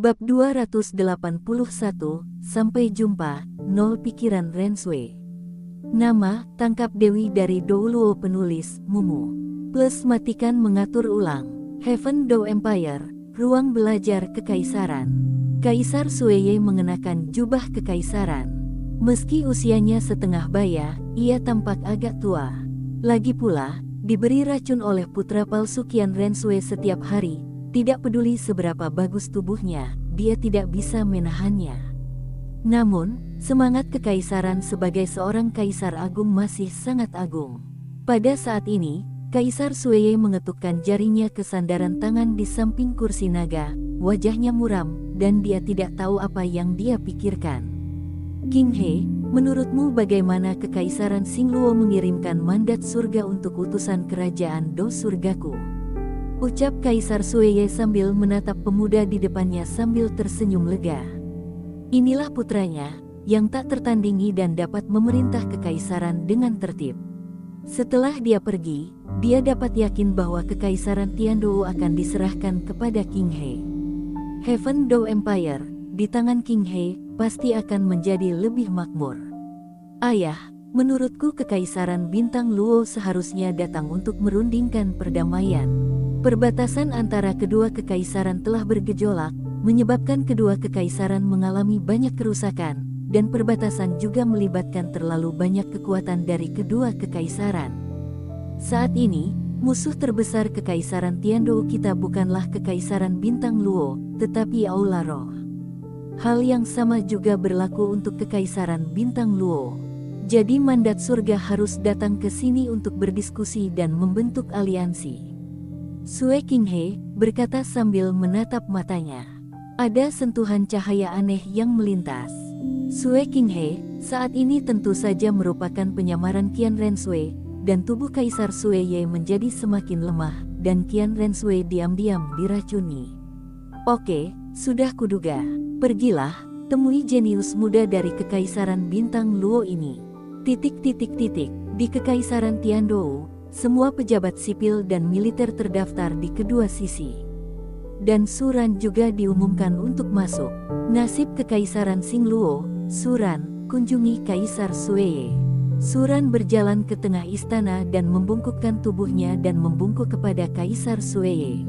Bab 281, Sampai Jumpa, Nol Pikiran Rensui. Nama, tangkap Dewi dari Douluo penulis, Mumu. Plus matikan mengatur ulang. Heaven Do Empire, ruang belajar kekaisaran. Kaisar Sueye mengenakan jubah kekaisaran. Meski usianya setengah baya, ia tampak agak tua. Lagi pula, diberi racun oleh putra palsu Qian Rensui setiap hari. Tidak peduli seberapa bagus tubuhnya, dia tidak bisa menahannya. Namun, semangat kekaisaran sebagai seorang kaisar agung masih sangat agung. Pada saat ini, Kaisar Sueye mengetukkan jarinya ke sandaran tangan di samping kursi naga, wajahnya muram, dan dia tidak tahu apa yang dia pikirkan. King He, menurutmu bagaimana Kekaisaran Xingluo mengirimkan mandat surga untuk utusan kerajaan Do surgaku? Ucap Kaisar Sueye sambil menatap pemuda di depannya sambil tersenyum lega. Inilah putranya, yang tak tertandingi dan dapat memerintah kekaisaran dengan tertib. Setelah dia pergi, dia dapat yakin bahwa kekaisaran Tiandou akan diserahkan kepada King He. Heaven Do Empire, di tangan King He, pasti akan menjadi lebih makmur. Ayah, menurutku kekaisaran Bintang Luo seharusnya datang untuk merundingkan perdamaian. Perbatasan antara kedua kekaisaran telah bergejolak, menyebabkan kedua kekaisaran mengalami banyak kerusakan, dan perbatasan juga melibatkan terlalu banyak kekuatan dari kedua kekaisaran. Saat ini, musuh terbesar kekaisaran Tiandou kita bukanlah kekaisaran Bintang Luo, tetapi Aula Roh. Hal yang sama juga berlaku untuk kekaisaran Bintang Luo. Jadi mandat surga harus datang ke sini untuk berdiskusi dan membentuk aliansi. Sue King He berkata sambil menatap matanya. Ada sentuhan cahaya aneh yang melintas. Sue King He saat ini tentu saja merupakan penyamaran Qian Rensui, dan tubuh Kaisar Sueye menjadi semakin lemah, dan Qian Rensui diam-diam diracuni. Oke, sudah kuduga. Pergilah, temui jenius muda dari Kekaisaran Bintang Luo ini. Di Kekaisaran Tiandou, semua pejabat sipil dan militer terdaftar di kedua sisi. Dan Suran juga diumumkan untuk masuk. Nasib Kekaisaran Xingluo, Suran, kunjungi Kaisar Sueye. Suran berjalan ke tengah istana dan membungkukkan tubuhnya dan membungkuk kepada Kaisar Sueye.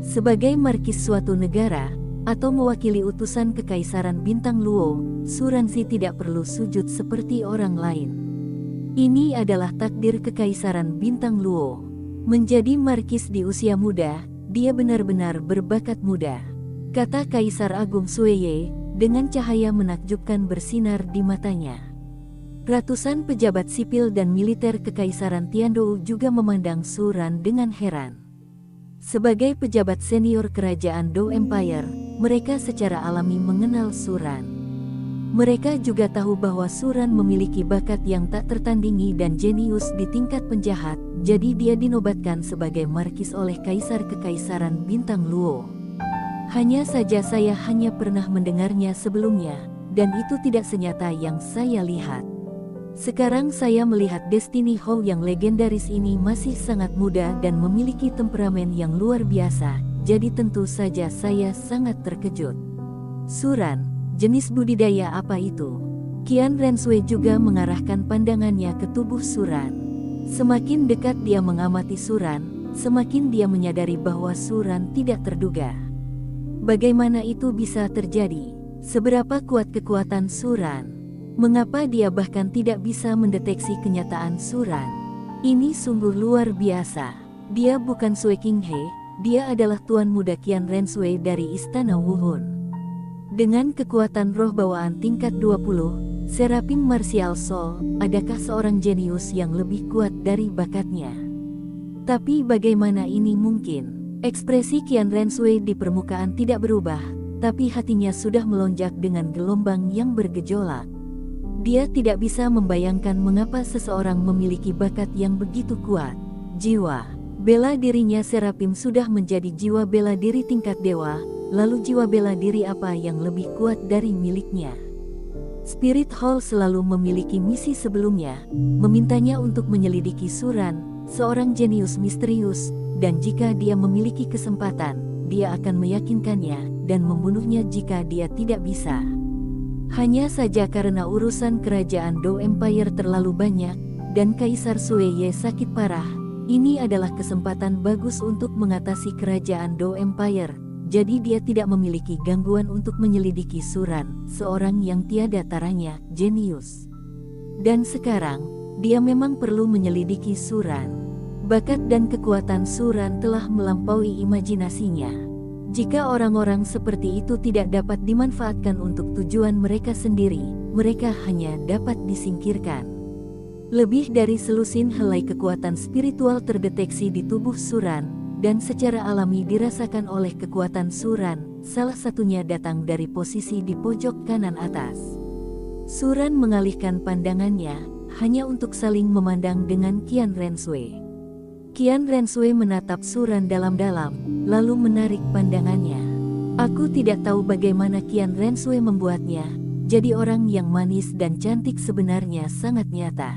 Sebagai markis suatu negara, atau mewakili utusan Kekaisaran Bintang Luo, Suransi tidak perlu sujud seperti orang lain. Ini adalah takdir Kekaisaran Bintang Luo. Menjadi markis di usia muda, dia benar-benar berbakat muda, kata Kaisar Agung Sueye, dengan cahaya menakjubkan bersinar di matanya. Ratusan pejabat sipil dan militer Kekaisaran Tiandou juga memandang Suran dengan heran. Sebagai pejabat senior kerajaan Do Empire, mereka secara alami mengenal Suran. Mereka juga tahu bahwa Suran memiliki bakat yang tak tertandingi dan jenius di tingkat penjahat, jadi dia dinobatkan sebagai markis oleh Kaisar Kekaisaran Bintang Luo. Hanya saja saya hanya pernah mendengarnya sebelumnya, dan itu tidak senyata yang saya lihat. Sekarang saya melihat Destiny Hou yang legendaris ini masih sangat muda dan memiliki temperamen yang luar biasa, jadi tentu saja saya sangat terkejut. Suran, jenis budidaya apa itu? Qian Rensui juga mengarahkan pandangannya ke tubuh Suran. Semakin dekat dia mengamati Suran, semakin dia menyadari bahwa Suran tidak terduga. Bagaimana itu bisa terjadi? Seberapa kuat kekuatan Suran? Mengapa dia bahkan tidak bisa mendeteksi kenyataan Suran? Ini sungguh luar biasa. Dia bukan Sue King He, dia adalah Tuan Muda Qian Rensui dari Istana Wuhun. Dengan kekuatan roh bawaan tingkat 20, Serapim Martial Soul, adakah seorang jenius yang lebih kuat dari bakatnya? Tapi bagaimana ini mungkin? Ekspresi Qian Rensui di permukaan tidak berubah, tapi hatinya sudah melonjak dengan gelombang yang bergejolak. Dia tidak bisa membayangkan mengapa seseorang memiliki bakat yang begitu kuat. Jiwa bela dirinya Serapim sudah menjadi jiwa bela diri tingkat dewa, lalu jiwa bela diri apa yang lebih kuat dari miliknya? Spirit Hall selalu memiliki misi sebelumnya, memintanya untuk menyelidiki Suran, seorang jenius misterius, dan jika dia memiliki kesempatan, dia akan meyakinkannya dan membunuhnya jika dia tidak bisa. Hanya saja karena urusan kerajaan Dou Empire terlalu banyak, dan Kaisar Sui Ye sakit parah, ini adalah kesempatan bagus untuk mengatasi kerajaan Dou Empire, jadi dia tidak memiliki gangguan untuk menyelidiki Suran, seorang yang tiada taranya, jenius. Dan sekarang, dia memang perlu menyelidiki Suran. Bakat dan kekuatan Suran telah melampaui imajinasinya. Jika orang-orang seperti itu tidak dapat dimanfaatkan untuk tujuan mereka sendiri, mereka hanya dapat disingkirkan. Lebih dari selusin helai kekuatan spiritual terdeteksi di tubuh Suran, dan secara alami dirasakan oleh kekuatan Suran, salah satunya datang dari posisi di pojok kanan atas. Suran mengalihkan pandangannya, hanya untuk saling memandang dengan Qian Rensui. Qian Rensui menatap Suran dalam-dalam, lalu menarik pandangannya. Aku tidak tahu bagaimana Qian Rensui membuatnya, jadi orang yang manis dan cantik sebenarnya sangat nyata.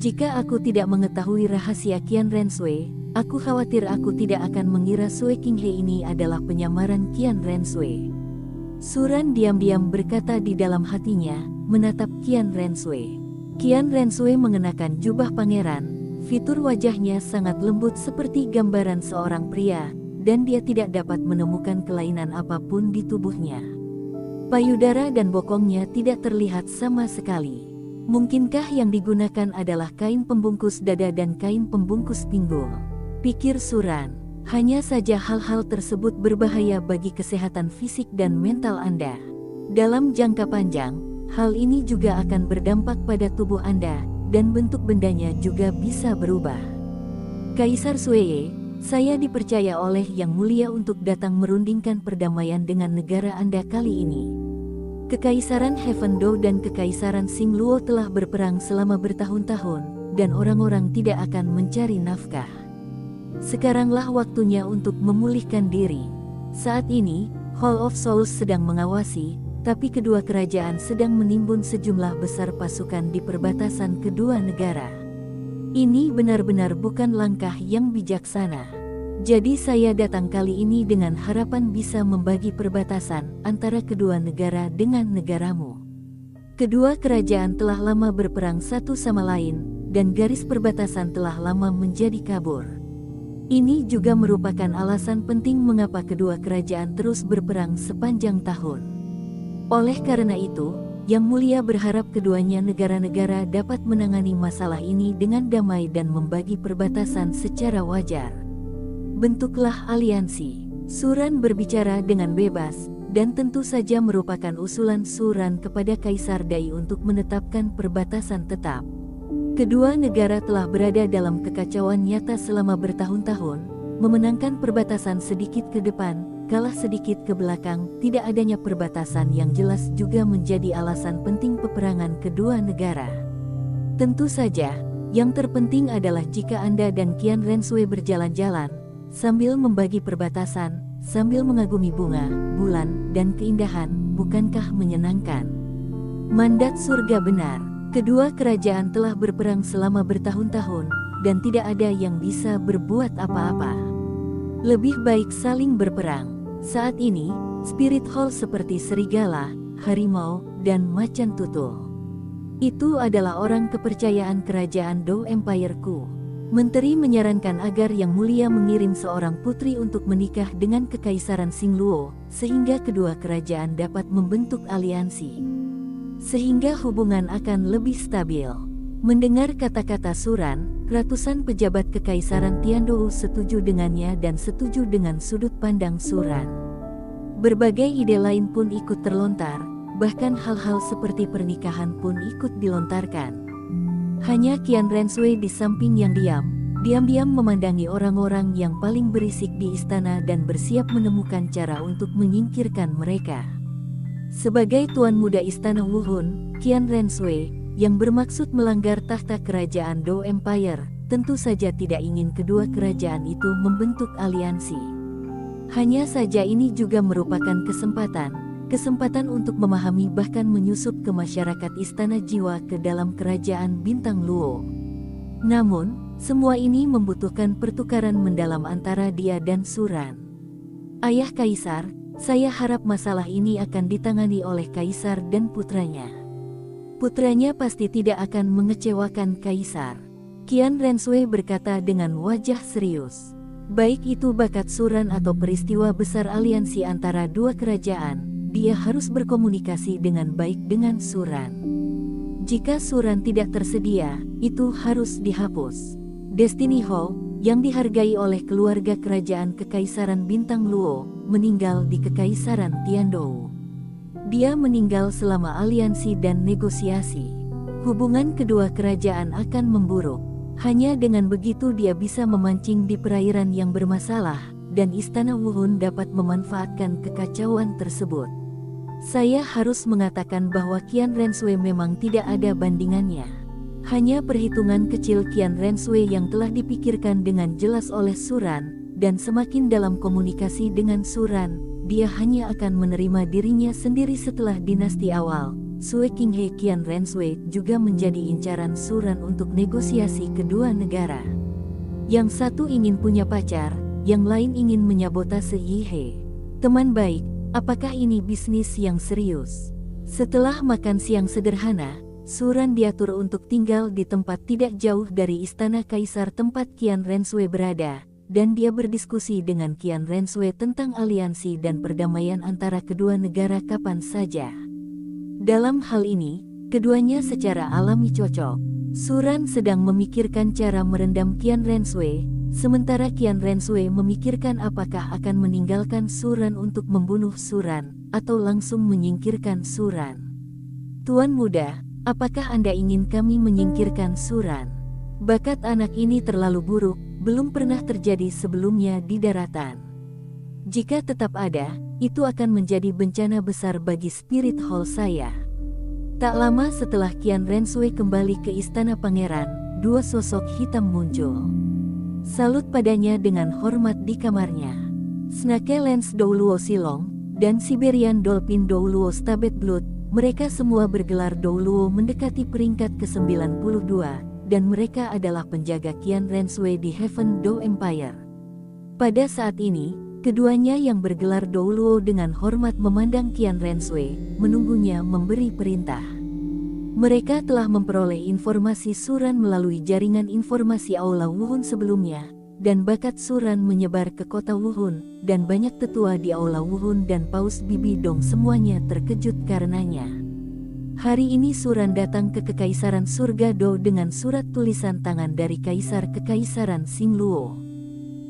Jika aku tidak mengetahui rahasia Qian Rensui, aku khawatir aku tidak akan mengira Sui Qinghe ini adalah penyamaran Qian Rensui. Suran diam-diam berkata di dalam hatinya, menatap Qian Rensui. Qian Rensui mengenakan jubah pangeran, fitur wajahnya sangat lembut seperti gambaran seorang pria, dan dia tidak dapat menemukan kelainan apapun di tubuhnya. Payudara dan bokongnya tidak terlihat sama sekali. Mungkinkah yang digunakan adalah kain pembungkus dada dan kain pembungkus pinggul? Pikir Suran, hanya saja hal-hal tersebut berbahaya bagi kesehatan fisik dan mental Anda. Dalam jangka panjang, hal ini juga akan berdampak pada tubuh Anda, dan bentuk bendanya juga bisa berubah. Kaisar Sui, saya dipercaya oleh Yang Mulia untuk datang merundingkan perdamaian dengan negara Anda kali ini. Kekaisaran Heaven Dou dan Kekaisaran Xingluo telah berperang selama bertahun-tahun, dan orang-orang tidak akan mencari nafkah. Sekaranglah waktunya untuk memulihkan diri. Saat ini, Hall of Souls sedang mengawasi, tapi kedua kerajaan sedang menimbun sejumlah besar pasukan di perbatasan kedua negara. Ini benar-benar bukan langkah yang bijaksana. Jadi saya datang kali ini dengan harapan bisa membagi perbatasan antara kedua negara dengan negaramu. Kedua kerajaan telah lama berperang satu sama lain, dan garis perbatasan telah lama menjadi kabur. Ini juga merupakan alasan penting mengapa kedua kerajaan terus berperang sepanjang tahun. Oleh karena itu, Yang Mulia berharap keduanya negara-negara dapat menangani masalah ini dengan damai dan membagi perbatasan secara wajar. Bentuklah aliansi. Suran berbicara dengan bebas, dan tentu saja merupakan usulan Suran kepada Kaisar Dai untuk menetapkan perbatasan tetap. Kedua negara telah berada dalam kekacauan nyata selama bertahun-tahun, memenangkan perbatasan sedikit ke depan, kalah sedikit ke belakang. Tidak adanya perbatasan yang jelas juga menjadi alasan penting peperangan kedua negara. Tentu saja, yang terpenting adalah jika Anda dan Qian Rensui berjalan-jalan, sambil membagi perbatasan, sambil mengagumi bunga, bulan, dan keindahan, bukankah menyenangkan? Mandat surga benar. Kedua kerajaan telah berperang selama bertahun-tahun, dan tidak ada yang bisa berbuat apa-apa. Lebih baik saling berperang. Saat ini, spirit hall seperti serigala, harimau, dan macan tutul. Itu adalah orang kepercayaan kerajaan Dou Empire-ku. Menteri menyarankan agar Yang Mulia mengirim seorang putri untuk menikah dengan Kekaisaran Xingluo, sehingga kedua kerajaan dapat membentuk aliansi. Sehingga hubungan akan lebih stabil. Mendengar kata-kata Suran, ratusan pejabat Kekaisaran Tiandou setuju dengannya dan setuju dengan sudut pandang Suran. Berbagai ide lain pun ikut terlontar, bahkan hal-hal seperti pernikahan pun ikut dilontarkan. Hanya Qian Rensui di samping yang diam-diam memandangi orang-orang yang paling berisik di istana dan bersiap menemukan cara untuk menyingkirkan mereka. Sebagai tuan muda istana Wuhun, Qian Rensui, yang bermaksud melanggar tahta kerajaan Dou Empire, tentu saja tidak ingin kedua kerajaan itu membentuk aliansi. Hanya saja ini juga merupakan kesempatan untuk memahami bahkan menyusup ke masyarakat istana jiwa ke dalam kerajaan Bintang Luo. Namun, semua ini membutuhkan pertukaran mendalam antara dia dan Suran. Ayah Kaisar, Saya harap masalah ini akan ditangani oleh Kaisar dan putranya. Putranya pasti tidak akan mengecewakan Kaisar. Qian Renshui berkata dengan wajah serius. Baik itu bakat Suran atau peristiwa besar aliansi antara dua kerajaan, dia harus berkomunikasi dengan baik dengan Suran. Jika Suran tidak tersedia, itu harus dihapus. Destiny Hou, yang dihargai oleh keluarga kerajaan Kekaisaran Bintang Luo, meninggal di Kekaisaran Tiandou. Dia meninggal selama aliansi dan negosiasi. Hubungan kedua kerajaan akan memburuk. Hanya dengan begitu dia bisa memancing di perairan yang bermasalah, dan Istana Wuhun dapat memanfaatkan kekacauan tersebut. Saya harus mengatakan bahwa Qian Renshui memang tidak ada bandingannya. Hanya perhitungan kecil Qian Renshui yang telah dipikirkan dengan jelas oleh Suran, dan semakin dalam komunikasi dengan Suran, dia hanya akan menerima dirinya sendiri setelah dinasti awal. Sui Qinghe Qian Renshui juga menjadi incaran Suran untuk negosiasi kedua negara. Yang satu ingin punya pacar, yang lain ingin menyabotase Yihe. Teman baik, apakah ini bisnis yang serius? Setelah makan siang sederhana, Suran diatur untuk tinggal di tempat tidak jauh dari istana Kaisar tempat Qian Renshui berada, dan dia berdiskusi dengan Qian Renshui tentang aliansi dan perdamaian antara kedua negara kapan saja. Dalam hal ini, keduanya secara alami cocok. Suran sedang memikirkan cara merendam Qian Renshui, sementara Qian Renshui memikirkan apakah akan meninggalkan Suran untuk membunuh Suran, atau langsung menyingkirkan Suran. Tuan muda, apakah Anda ingin kami menyingkirkan Suran? Bakat anak ini terlalu buruk, belum pernah terjadi sebelumnya di daratan. Jika tetap ada, itu akan menjadi bencana besar bagi Spirit Hall saya. Tak lama setelah Qian Renshui kembali ke istana pangeran, dua sosok hitam muncul. Salut padanya dengan hormat di kamarnya. Snake Lens Douluo Silong, dan Siberian Dolphin Douluo Stabet Blood, mereka semua bergelar Douluo mendekati peringkat ke-92, dan mereka adalah penjaga Qian Renshui di Heaven Dou Empire. Pada saat ini, keduanya yang bergelar Douluo dengan hormat memandang Qian Renshui, menunggunya memberi perintah. Mereka telah memperoleh informasi Suran melalui jaringan informasi Aula Wuhun sebelumnya, dan bakat Suran menyebar ke kota Wuhun, dan banyak tetua di Aula Wuhun dan Paus Bibi Dong semuanya terkejut karenanya. Hari ini Suran datang ke Kekaisaran Surga Dou dengan surat tulisan tangan dari Kaisar Kekaisaran Xingluo.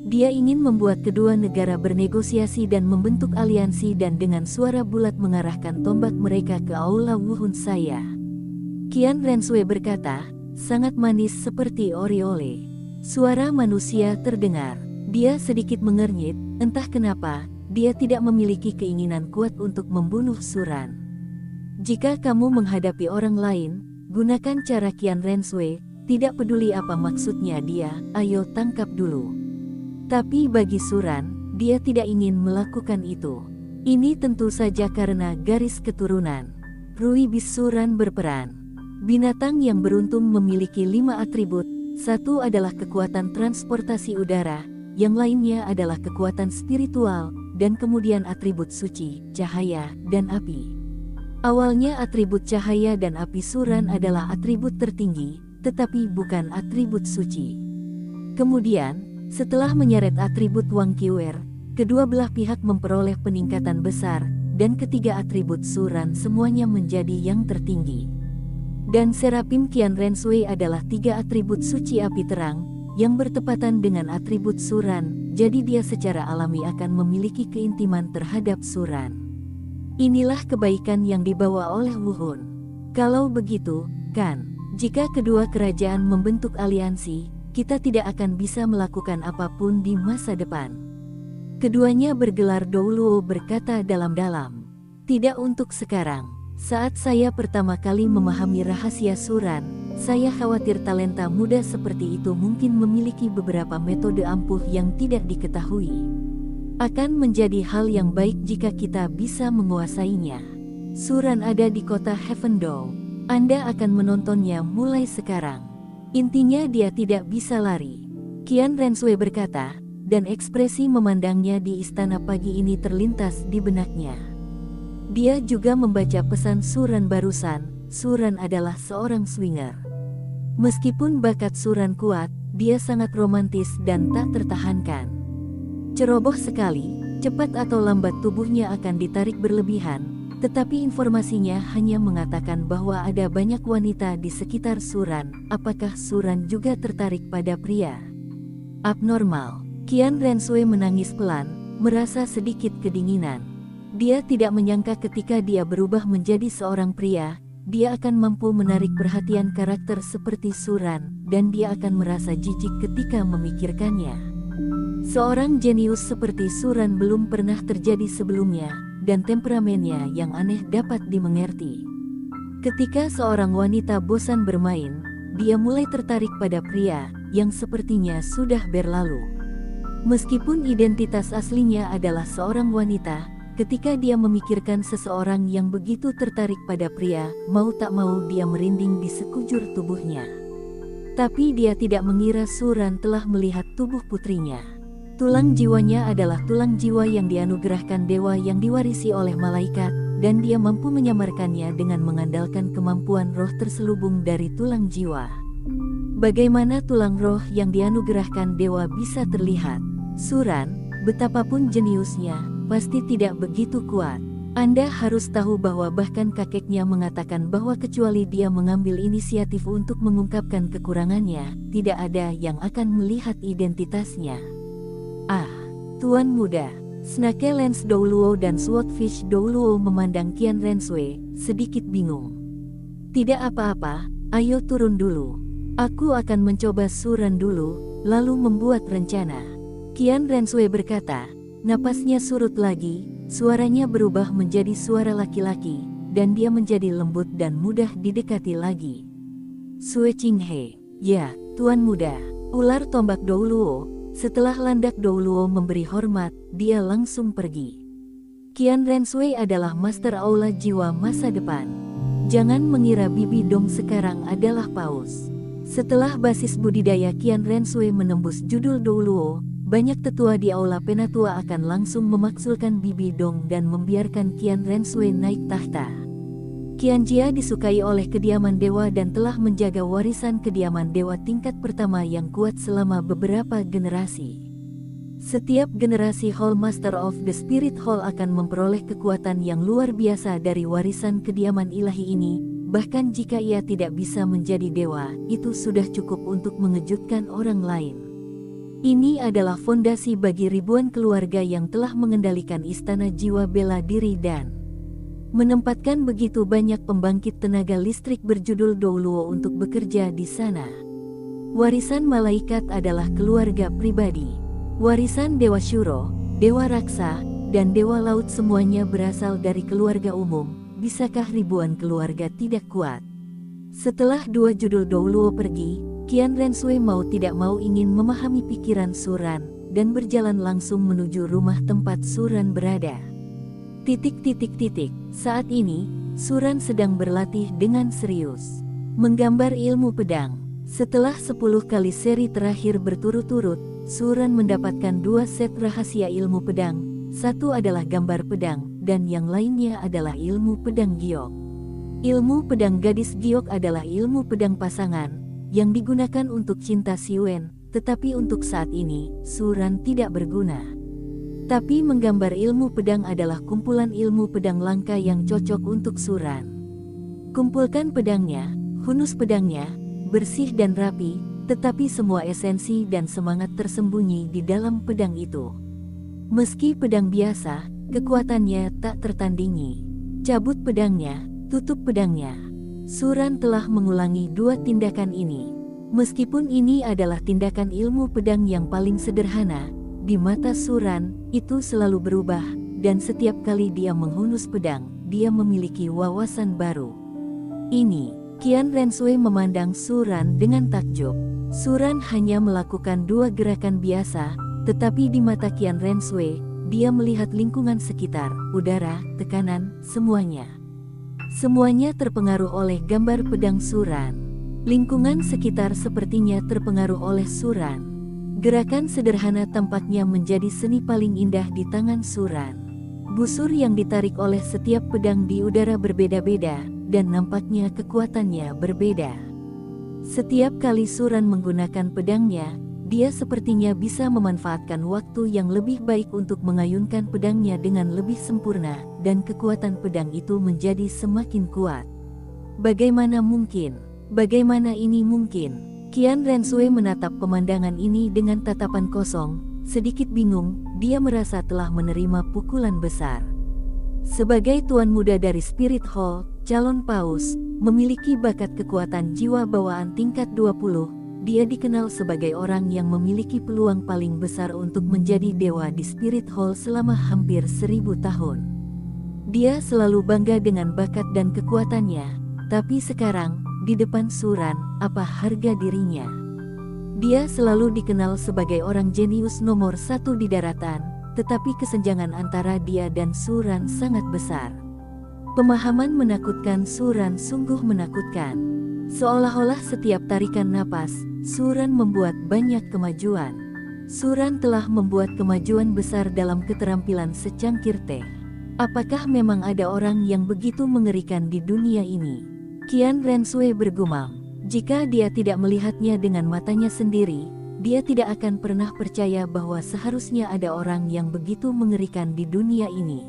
Dia ingin membuat kedua negara bernegosiasi dan membentuk aliansi dan dengan suara bulat mengarahkan tombak mereka ke Aula Wuhun saya. Qian Renshui berkata, sangat manis seperti oriole. Suara manusia terdengar. Dia sedikit mengernyit, entah kenapa, dia tidak memiliki keinginan kuat untuk membunuh Suran. Jika kamu menghadapi orang lain, gunakan cara Qian Renshui, tidak peduli apa maksudnya dia, ayo tangkap dulu. Tapi bagi Suran, dia tidak ingin melakukan itu. Ini tentu saja karena garis keturunan. Rui Bis Suran berperan. Binatang yang beruntung memiliki 5 atribut, satu adalah kekuatan transportasi udara, yang lainnya adalah kekuatan spiritual, dan kemudian atribut suci, cahaya, dan api. Awalnya atribut cahaya dan api Suran adalah atribut tertinggi, tetapi bukan atribut suci. Kemudian, setelah menyeret atribut Wang Qiwer, kedua belah pihak memperoleh peningkatan besar, dan ketiga atribut Suran semuanya menjadi yang tertinggi. Dan Serapim Qian Renshui adalah 3 atribut suci api terang, yang bertepatan dengan atribut Suran, jadi dia secara alami akan memiliki keintiman terhadap Suran. Inilah kebaikan yang dibawa oleh Wuhun. Kalau begitu, kan, jika kedua kerajaan membentuk aliansi, kita tidak akan bisa melakukan apapun di masa depan. Keduanya bergelar Douluo berkata dalam-dalam. Tidak untuk sekarang. Saat saya pertama kali memahami rahasia Suran, saya khawatir talenta muda seperti itu mungkin memiliki beberapa metode ampuh yang tidak diketahui. Akan menjadi hal yang baik jika kita bisa menguasainya. Suran ada di kota Heaven Dou. Anda akan menontonnya mulai sekarang. Intinya dia tidak bisa lari. Qian Renshui berkata, dan ekspresi memandangnya di istana pagi ini terlintas di benaknya. Dia juga membaca pesan Suran barusan. Suran adalah seorang swinger. Meskipun bakat Suran kuat, dia sangat romantis dan tak tertahankan. Ceroboh sekali, cepat atau lambat tubuhnya akan ditarik berlebihan. Tetapi informasinya hanya mengatakan bahwa ada banyak wanita di sekitar Suran. Apakah Suran juga tertarik pada pria? Abnormal. Qian Renshui menangis pelan, merasa sedikit kedinginan. Dia tidak menyangka ketika dia berubah menjadi seorang pria, dia akan mampu menarik perhatian karakter seperti Suran, dan dia akan merasa jijik ketika memikirkannya. Seorang jenius seperti Suran belum pernah terjadi sebelumnya, dan temperamennya yang aneh dapat dimengerti. Ketika seorang wanita bosan bermain, dia mulai tertarik pada pria yang sepertinya sudah berlalu. Meskipun identitas aslinya adalah seorang wanita, ketika dia memikirkan seseorang yang begitu tertarik pada pria, mau tak mau dia merinding di sekujur tubuhnya. Tapi dia tidak mengira Suran telah melihat tubuh putrinya. Tulang jiwanya adalah tulang jiwa yang dianugerahkan dewa yang diwarisi oleh malaikat, dan dia mampu menyamarkannya dengan mengandalkan kemampuan roh terselubung dari tulang jiwa. Bagaimana tulang roh yang dianugerahkan dewa bisa terlihat? Suran, betapapun jeniusnya, pasti tidak begitu kuat. Anda harus tahu bahwa bahkan kakeknya mengatakan bahwa kecuali dia mengambil inisiatif untuk mengungkapkan kekurangannya, tidak ada yang akan melihat identitasnya. Ah, Tuan Muda. Snake Lens Douluo dan Swordfish Douluo memandang Qian Renshui, sedikit bingung. Tidak apa-apa, ayo turun dulu. Aku akan mencoba Suran dulu, lalu membuat rencana. Qian Renshui berkata, napasnya surut lagi, suaranya berubah menjadi suara laki-laki, dan dia menjadi lembut dan mudah didekati lagi. Sue Qinghe, ya, Tuan Muda. Ular tombak Douluo. Setelah landak Douluo memberi hormat, dia langsung pergi. Qian Renshui adalah master aula jiwa masa depan. Jangan mengira Bibi Dong sekarang adalah paus. Setelah basis budidaya Qian Renshui menembus judul Douluo, banyak tetua di aula penatua akan langsung memaksulkan Bibi Dong dan membiarkan Qian Renshui naik tahta. Qian Jia disukai oleh kediaman dewa dan telah menjaga warisan kediaman dewa tingkat pertama yang kuat selama beberapa generasi. Setiap generasi Hall Master of the Spirit Hall akan memperoleh kekuatan yang luar biasa dari warisan kediaman ilahi ini, bahkan jika ia tidak bisa menjadi dewa, itu sudah cukup untuk mengejutkan orang lain. Ini adalah fondasi bagi ribuan keluarga yang telah mengendalikan istana jiwa bela diri dan menempatkan begitu banyak pembangkit tenaga listrik berjudul Douluo untuk bekerja di sana. Warisan malaikat adalah keluarga pribadi. Warisan Dewa Shuro, Dewa Raksa, dan Dewa Laut semuanya berasal dari keluarga umum. Bisakah ribuan keluarga tidak kuat? Setelah dua judul Douluo pergi, Qian Renshui mau tidak mau ingin memahami pikiran Suran, dan berjalan langsung menuju rumah tempat Suran berada. Saat ini, Suran sedang berlatih dengan serius menggambar ilmu pedang. Setelah 10 kali seri terakhir berturut-turut, Suran mendapatkan 2 set rahasia ilmu pedang. Satu adalah gambar pedang, dan yang lainnya adalah ilmu pedang giok. Ilmu pedang gadis giok adalah ilmu pedang pasangan, yang digunakan untuk cinta Xiwen, tetapi untuk saat ini, Suran tidak berguna. Tapi menggambar ilmu pedang adalah kumpulan ilmu pedang langka yang cocok untuk Suran. Kumpulkan pedangnya, hunus pedangnya, bersih dan rapi, tetapi semua esensi dan semangat tersembunyi di dalam pedang itu. Meski pedang biasa, kekuatannya tak tertandingi. Cabut pedangnya, tutup pedangnya. Suran telah mengulangi 2 tindakan ini. Meskipun ini adalah tindakan ilmu pedang yang paling sederhana, di mata Suran, itu selalu berubah, dan setiap kali dia menghunus pedang, dia memiliki wawasan baru. Ini, Qian Renshui memandang Suran dengan takjub. Suran hanya melakukan 2 gerakan biasa, tetapi di mata Qian Renshui, dia melihat lingkungan sekitar, udara, tekanan, semuanya. Semuanya terpengaruh oleh gambar pedang Suran. Lingkungan sekitar sepertinya terpengaruh oleh Suran. Gerakan sederhana tampaknya menjadi seni paling indah di tangan Suran. Busur yang ditarik oleh setiap pedang di udara berbeda-beda, dan nampaknya kekuatannya berbeda. Setiap kali Suran menggunakan pedangnya, dia sepertinya bisa memanfaatkan waktu yang lebih baik untuk mengayunkan pedangnya dengan lebih sempurna, dan kekuatan pedang itu menjadi semakin kuat. Bagaimana mungkin? Bagaimana ini mungkin? Qian Renshui menatap pemandangan ini dengan tatapan kosong, sedikit bingung. Dia merasa telah menerima pukulan besar. Sebagai tuan muda dari Spirit Hall, calon paus, memiliki bakat kekuatan jiwa bawaan tingkat 20, dia dikenal sebagai orang yang memiliki peluang paling besar untuk menjadi dewa di Spirit Hall selama hampir 1000 tahun. Dia selalu bangga dengan bakat dan kekuatannya, tapi sekarang, di depan Suran, apa harga dirinya? Dia selalu dikenal sebagai orang jenius nomor 1 di daratan, tetapi kesenjangan antara dia dan Suran sangat besar. Pemahaman menakutkan Suran sungguh menakutkan. Seolah-olah setiap tarikan napas, Suran membuat banyak kemajuan. Suran telah membuat kemajuan besar dalam keterampilan secangkir teh. Apakah memang ada orang yang begitu mengerikan di dunia ini? Qian Renshui bergumam. Jika dia tidak melihatnya dengan matanya sendiri, dia tidak akan pernah percaya bahwa seharusnya ada orang yang begitu mengerikan di dunia ini.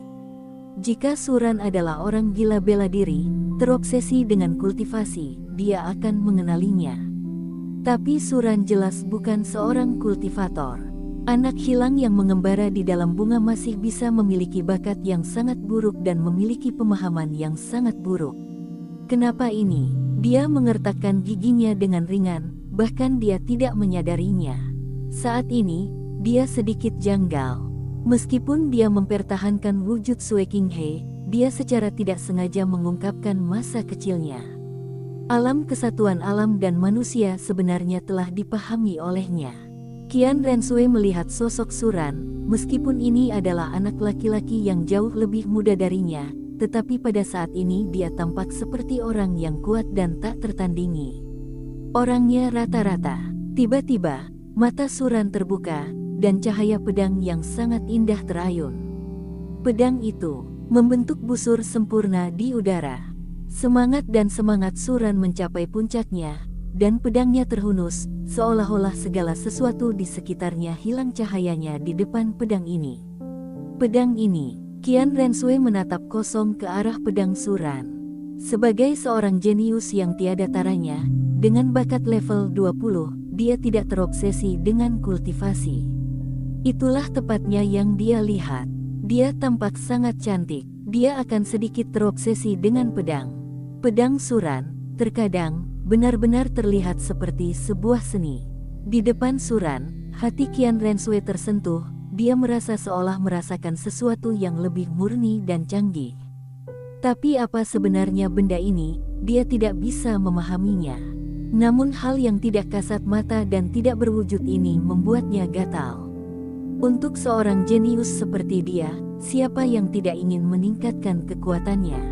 Jika Suran adalah orang gila bela diri, terobsesi dengan kultivasi, dia akan mengenalinya. Tapi Suran jelas bukan seorang kultivator. Anak hilang yang mengembara di dalam bunga masih bisa memiliki bakat yang sangat buruk dan memiliki pemahaman yang sangat buruk. Kenapa ini? Dia mengertakkan giginya dengan ringan, bahkan dia tidak menyadarinya. Saat ini, dia sedikit janggal. Meskipun dia mempertahankan wujud Sui Qinghe, dia secara tidak sengaja mengungkapkan masa kecilnya. Alam kesatuan alam dan manusia sebenarnya telah dipahami olehnya. Qian Renshui melihat sosok Suran, meskipun ini adalah anak laki-laki yang jauh lebih muda darinya, tetapi pada saat ini dia tampak seperti orang yang kuat dan tak tertandingi. Orangnya rata-rata. Tiba-tiba, mata Suran terbuka, dan cahaya pedang yang sangat indah terayun. Pedang itu membentuk busur sempurna di udara. Semangat dan semangat Suran mencapai puncaknya, dan pedangnya terhunus, seolah-olah segala sesuatu di sekitarnya hilang cahayanya di depan pedang ini. Pedang ini. Qian Renshui menatap kosong ke arah pedang Suran. Sebagai seorang jenius yang tiada taranya, dengan bakat level 20, dia tidak terobsesi dengan kultivasi. Itulah tepatnya yang dia lihat. Dia tampak sangat cantik. Dia akan sedikit terobsesi dengan pedang. Pedang Suran, terkadang, benar-benar terlihat seperti sebuah seni. Di depan Suran, hati Qian Renshui tersentuh. Dia merasa seolah merasakan sesuatu yang lebih murni dan canggih. Tapi apa sebenarnya benda ini? Dia tidak bisa memahaminya. Namun hal yang tidak kasat mata dan tidak berwujud ini membuatnya gatal. Untuk seorang jenius seperti dia, siapa yang tidak ingin meningkatkan kekuatannya?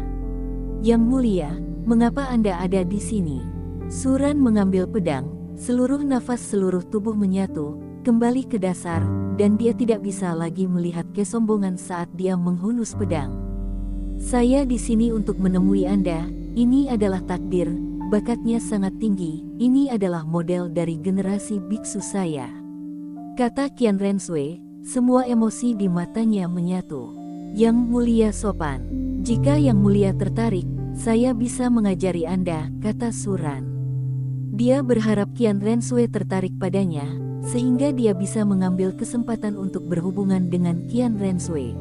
Yang mulia, mengapa Anda ada di sini? Suran mengambil pedang, seluruh nafas seluruh tubuh menyatu, kembali ke dasar, dan dia tidak bisa lagi melihat kesombongan saat dia menghunus pedang. Saya di sini untuk menemui Anda, ini adalah takdir, bakatnya sangat tinggi, ini adalah model dari generasi biksu saya. Kata Qian Renshui, semua emosi di matanya menyatu. Yang mulia sopan, jika yang mulia tertarik, saya bisa mengajari Anda, kata Suran. Dia berharap Qian Renshui tertarik padanya, sehingga dia bisa mengambil kesempatan untuk berhubungan dengan Qian Renshui.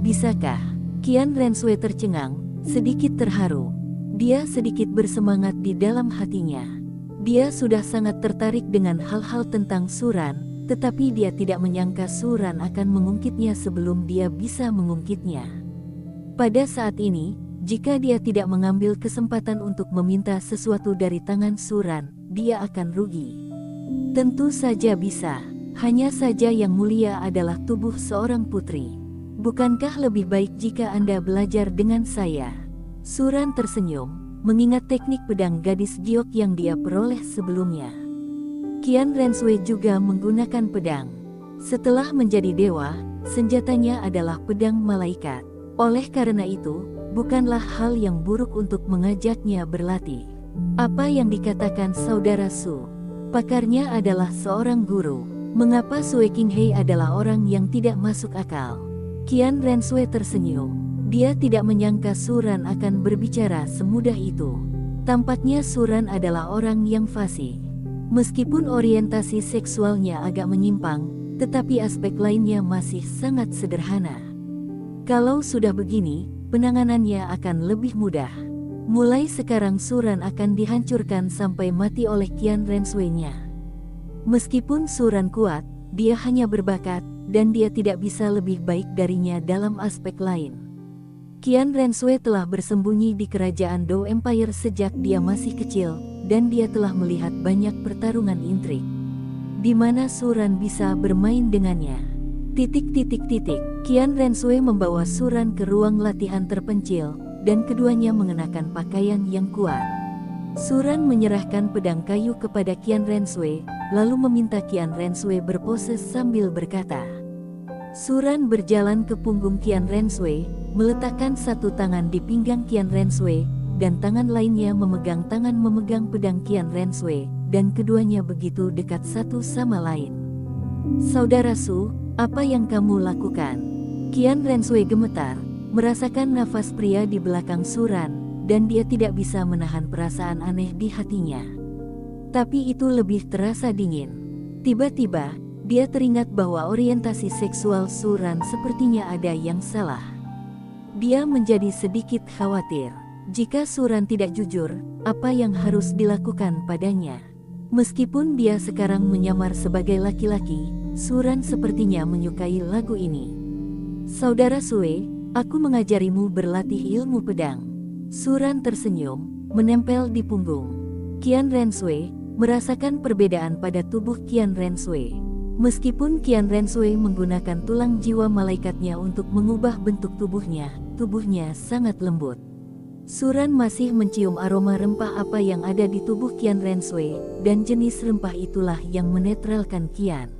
Bisakah? Qian Renshui tercengang, sedikit terharu. Dia sedikit bersemangat di dalam hatinya. Dia sudah sangat tertarik dengan hal-hal tentang Suran, tetapi dia tidak menyangka Suran akan mengungkitnya sebelum dia bisa mengungkitnya. Pada saat ini, jika dia tidak mengambil kesempatan untuk meminta sesuatu dari tangan Suran, dia akan rugi. Tentu saja bisa, hanya saja yang mulia adalah tubuh seorang putri. Bukankah lebih baik jika Anda belajar dengan saya? Suran tersenyum, mengingat teknik pedang gadis giok yang dia peroleh sebelumnya. Qian Renshui juga menggunakan pedang. Setelah menjadi dewa, senjatanya adalah pedang malaikat. Oleh karena itu, bukanlah hal yang buruk untuk mengajaknya berlatih. Apa yang dikatakan saudara Su? Pakarnya adalah seorang guru. Mengapa Sue Qinghai adalah orang yang tidak masuk akal? Qian Renshui tersenyum. Dia tidak menyangka Suran akan berbicara semudah itu. Tampaknya Suran adalah orang yang fasih. Meskipun orientasi seksualnya agak menyimpang, tetapi aspek lainnya masih sangat sederhana. Kalau sudah begini, penanganannya akan lebih mudah. Mulai sekarang Suran akan dihancurkan sampai mati oleh Qian Renshui-nya. Meskipun Suran kuat, dia hanya berbakat, dan dia tidak bisa lebih baik darinya dalam aspek lain. Qian Renshui telah bersembunyi di kerajaan Dou Empire sejak dia masih kecil, dan dia telah melihat banyak pertarungan intrik, di mana Suran bisa bermain dengannya. Qian Renshui membawa Suran ke ruang latihan terpencil, dan keduanya mengenakan pakaian yang kuat. Suran menyerahkan pedang kayu kepada Qian Renshui, lalu meminta Qian Renshui berpose sambil berkata. Suran berjalan ke punggung Qian Renshui, meletakkan satu tangan di pinggang Qian Renshui, dan tangan lainnya memegang pedang Qian Renshui, dan keduanya begitu dekat satu sama lain. Saudara Su, apa yang kamu lakukan? Qian Renshui gemetar, merasakan nafas pria di belakang Suran, dan dia tidak bisa menahan perasaan aneh di hatinya. Tapi itu lebih terasa dingin. Tiba-tiba, dia teringat bahwa orientasi seksual Suran sepertinya ada yang salah. Dia menjadi sedikit khawatir. Jika Suran tidak jujur, apa yang harus dilakukan padanya? Meskipun dia sekarang menyamar sebagai laki-laki, Suran sepertinya menyukai lagu ini. Saudara Sue, aku mengajarimu berlatih ilmu pedang. Suran tersenyum, menempel di punggung Qian Renshui, merasakan perbedaan pada tubuh Qian Renshui. Meskipun Qian Renshui menggunakan tulang jiwa malaikatnya untuk mengubah bentuk tubuhnya sangat lembut. Suran masih mencium aroma rempah apa yang ada di tubuh Qian Renshui, dan jenis rempah itulah yang menetralkan Qian.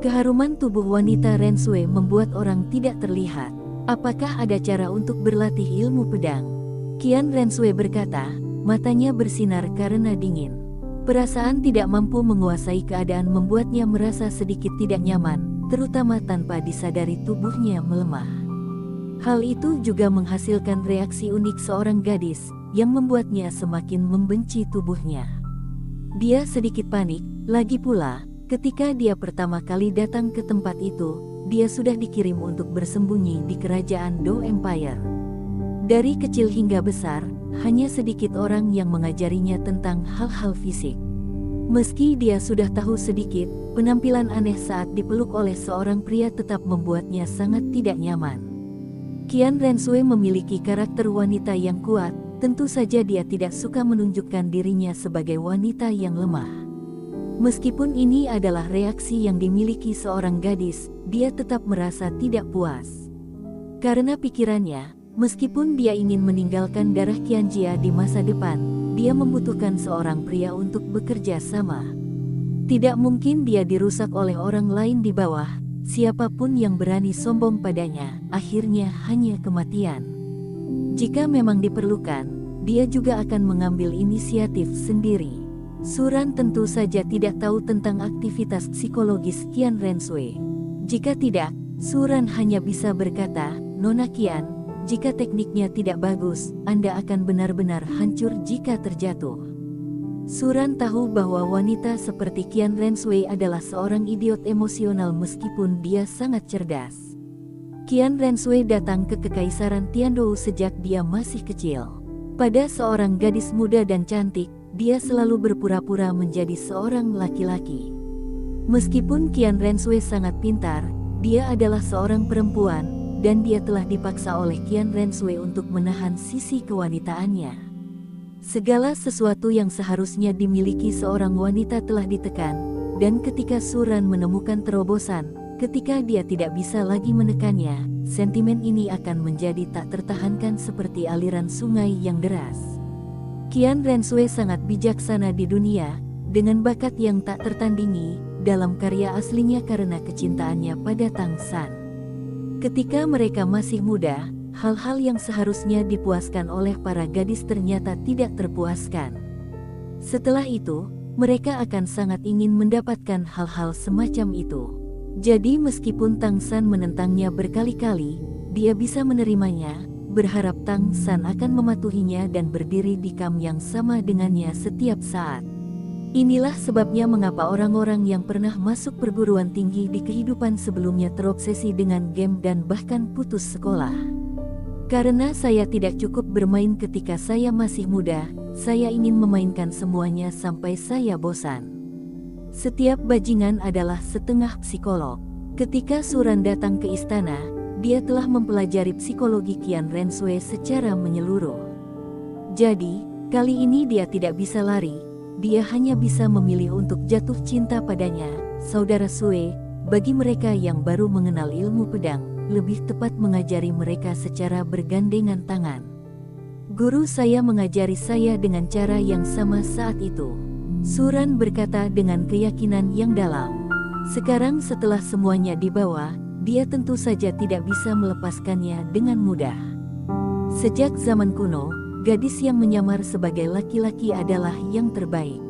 Keharuman tubuh wanita Renshui membuat orang tidak terlihat. Apakah ada cara untuk berlatih ilmu pedang? Qian Renshui berkata, matanya bersinar karena dingin. Perasaan tidak mampu menguasai keadaan membuatnya merasa sedikit tidak nyaman, terutama tanpa disadari tubuhnya melemah. Hal itu juga menghasilkan reaksi unik seorang gadis, yang membuatnya semakin membenci tubuhnya. Dia sedikit panik, lagi pula, ketika dia pertama kali datang ke tempat itu, dia sudah dikirim untuk bersembunyi di kerajaan Dou Empire. Dari kecil hingga besar, hanya sedikit orang yang mengajarinya tentang hal-hal fisik. Meski dia sudah tahu sedikit, penampilan aneh saat dipeluk oleh seorang pria tetap membuatnya sangat tidak nyaman. Qian Renshui memiliki karakter wanita yang kuat, tentu saja dia tidak suka menunjukkan dirinya sebagai wanita yang lemah. Meskipun ini adalah reaksi yang dimiliki seorang gadis, dia tetap merasa tidak puas. Karena pikirannya, meskipun dia ingin meninggalkan darah Qianjia di masa depan, dia membutuhkan seorang pria untuk bekerja sama. Tidak mungkin dia dirusak oleh orang lain di bawah. Siapapun yang berani sombong padanya, akhirnya hanya kematian. Jika memang diperlukan, dia juga akan mengambil inisiatif sendiri. Suran tentu saja tidak tahu tentang aktivitas psikologis Qian Renshui. Jika tidak, Suran hanya bisa berkata, Nona Qian, jika tekniknya tidak bagus, Anda akan benar-benar hancur jika terjatuh. Suran tahu bahwa wanita seperti Qian Renshui adalah seorang idiot emosional meskipun dia sangat cerdas. Qian Renshui datang ke Kekaisaran Tiandou sejak dia masih kecil. Pada seorang gadis muda dan cantik, dia selalu berpura-pura menjadi seorang laki-laki. Meskipun Qian Renshui sangat pintar, dia adalah seorang perempuan, dan dia telah dipaksa oleh Qian Renshui untuk menahan sisi kewanitaannya. Segala sesuatu yang seharusnya dimiliki seorang wanita telah ditekan, dan ketika Suran menemukan terobosan, ketika dia tidak bisa lagi menekannya, sentimen ini akan menjadi tak tertahankan seperti aliran sungai yang deras. Qian Renshui sangat bijaksana di dunia, dengan bakat yang tak tertandingi dalam karya aslinya karena kecintaannya pada Tang San. Ketika mereka masih muda, hal-hal yang seharusnya dipuaskan oleh para gadis ternyata tidak terpuaskan. Setelah itu, mereka akan sangat ingin mendapatkan hal-hal semacam itu. Jadi meskipun Tang San menentangnya berkali-kali, dia bisa menerimanya, berharap Tang San akan mematuhinya dan berdiri di kam yang sama dengannya setiap saat. Inilah sebabnya mengapa orang-orang yang pernah masuk perguruan tinggi di kehidupan sebelumnya terobsesi dengan game dan bahkan putus sekolah. Karena saya tidak cukup bermain ketika saya masih muda, saya ingin memainkan semuanya sampai saya bosan. Setiap bajingan adalah setengah psikolog. Ketika Suran datang ke istana, dia telah mempelajari psikologi Qian Rensui secara menyeluruh. Jadi, kali ini dia tidak bisa lari. Dia hanya bisa memilih untuk jatuh cinta padanya, saudara Sue. Bagi mereka yang baru mengenal ilmu pedang, lebih tepat mengajari mereka secara bergandengan tangan. Guru saya mengajari saya dengan cara yang sama saat itu. Suran berkata dengan keyakinan yang dalam. Sekarang setelah semuanya dibawa, dia tentu saja tidak bisa melepaskannya dengan mudah. Sejak zaman kuno, gadis yang menyamar sebagai laki-laki adalah yang terbaik.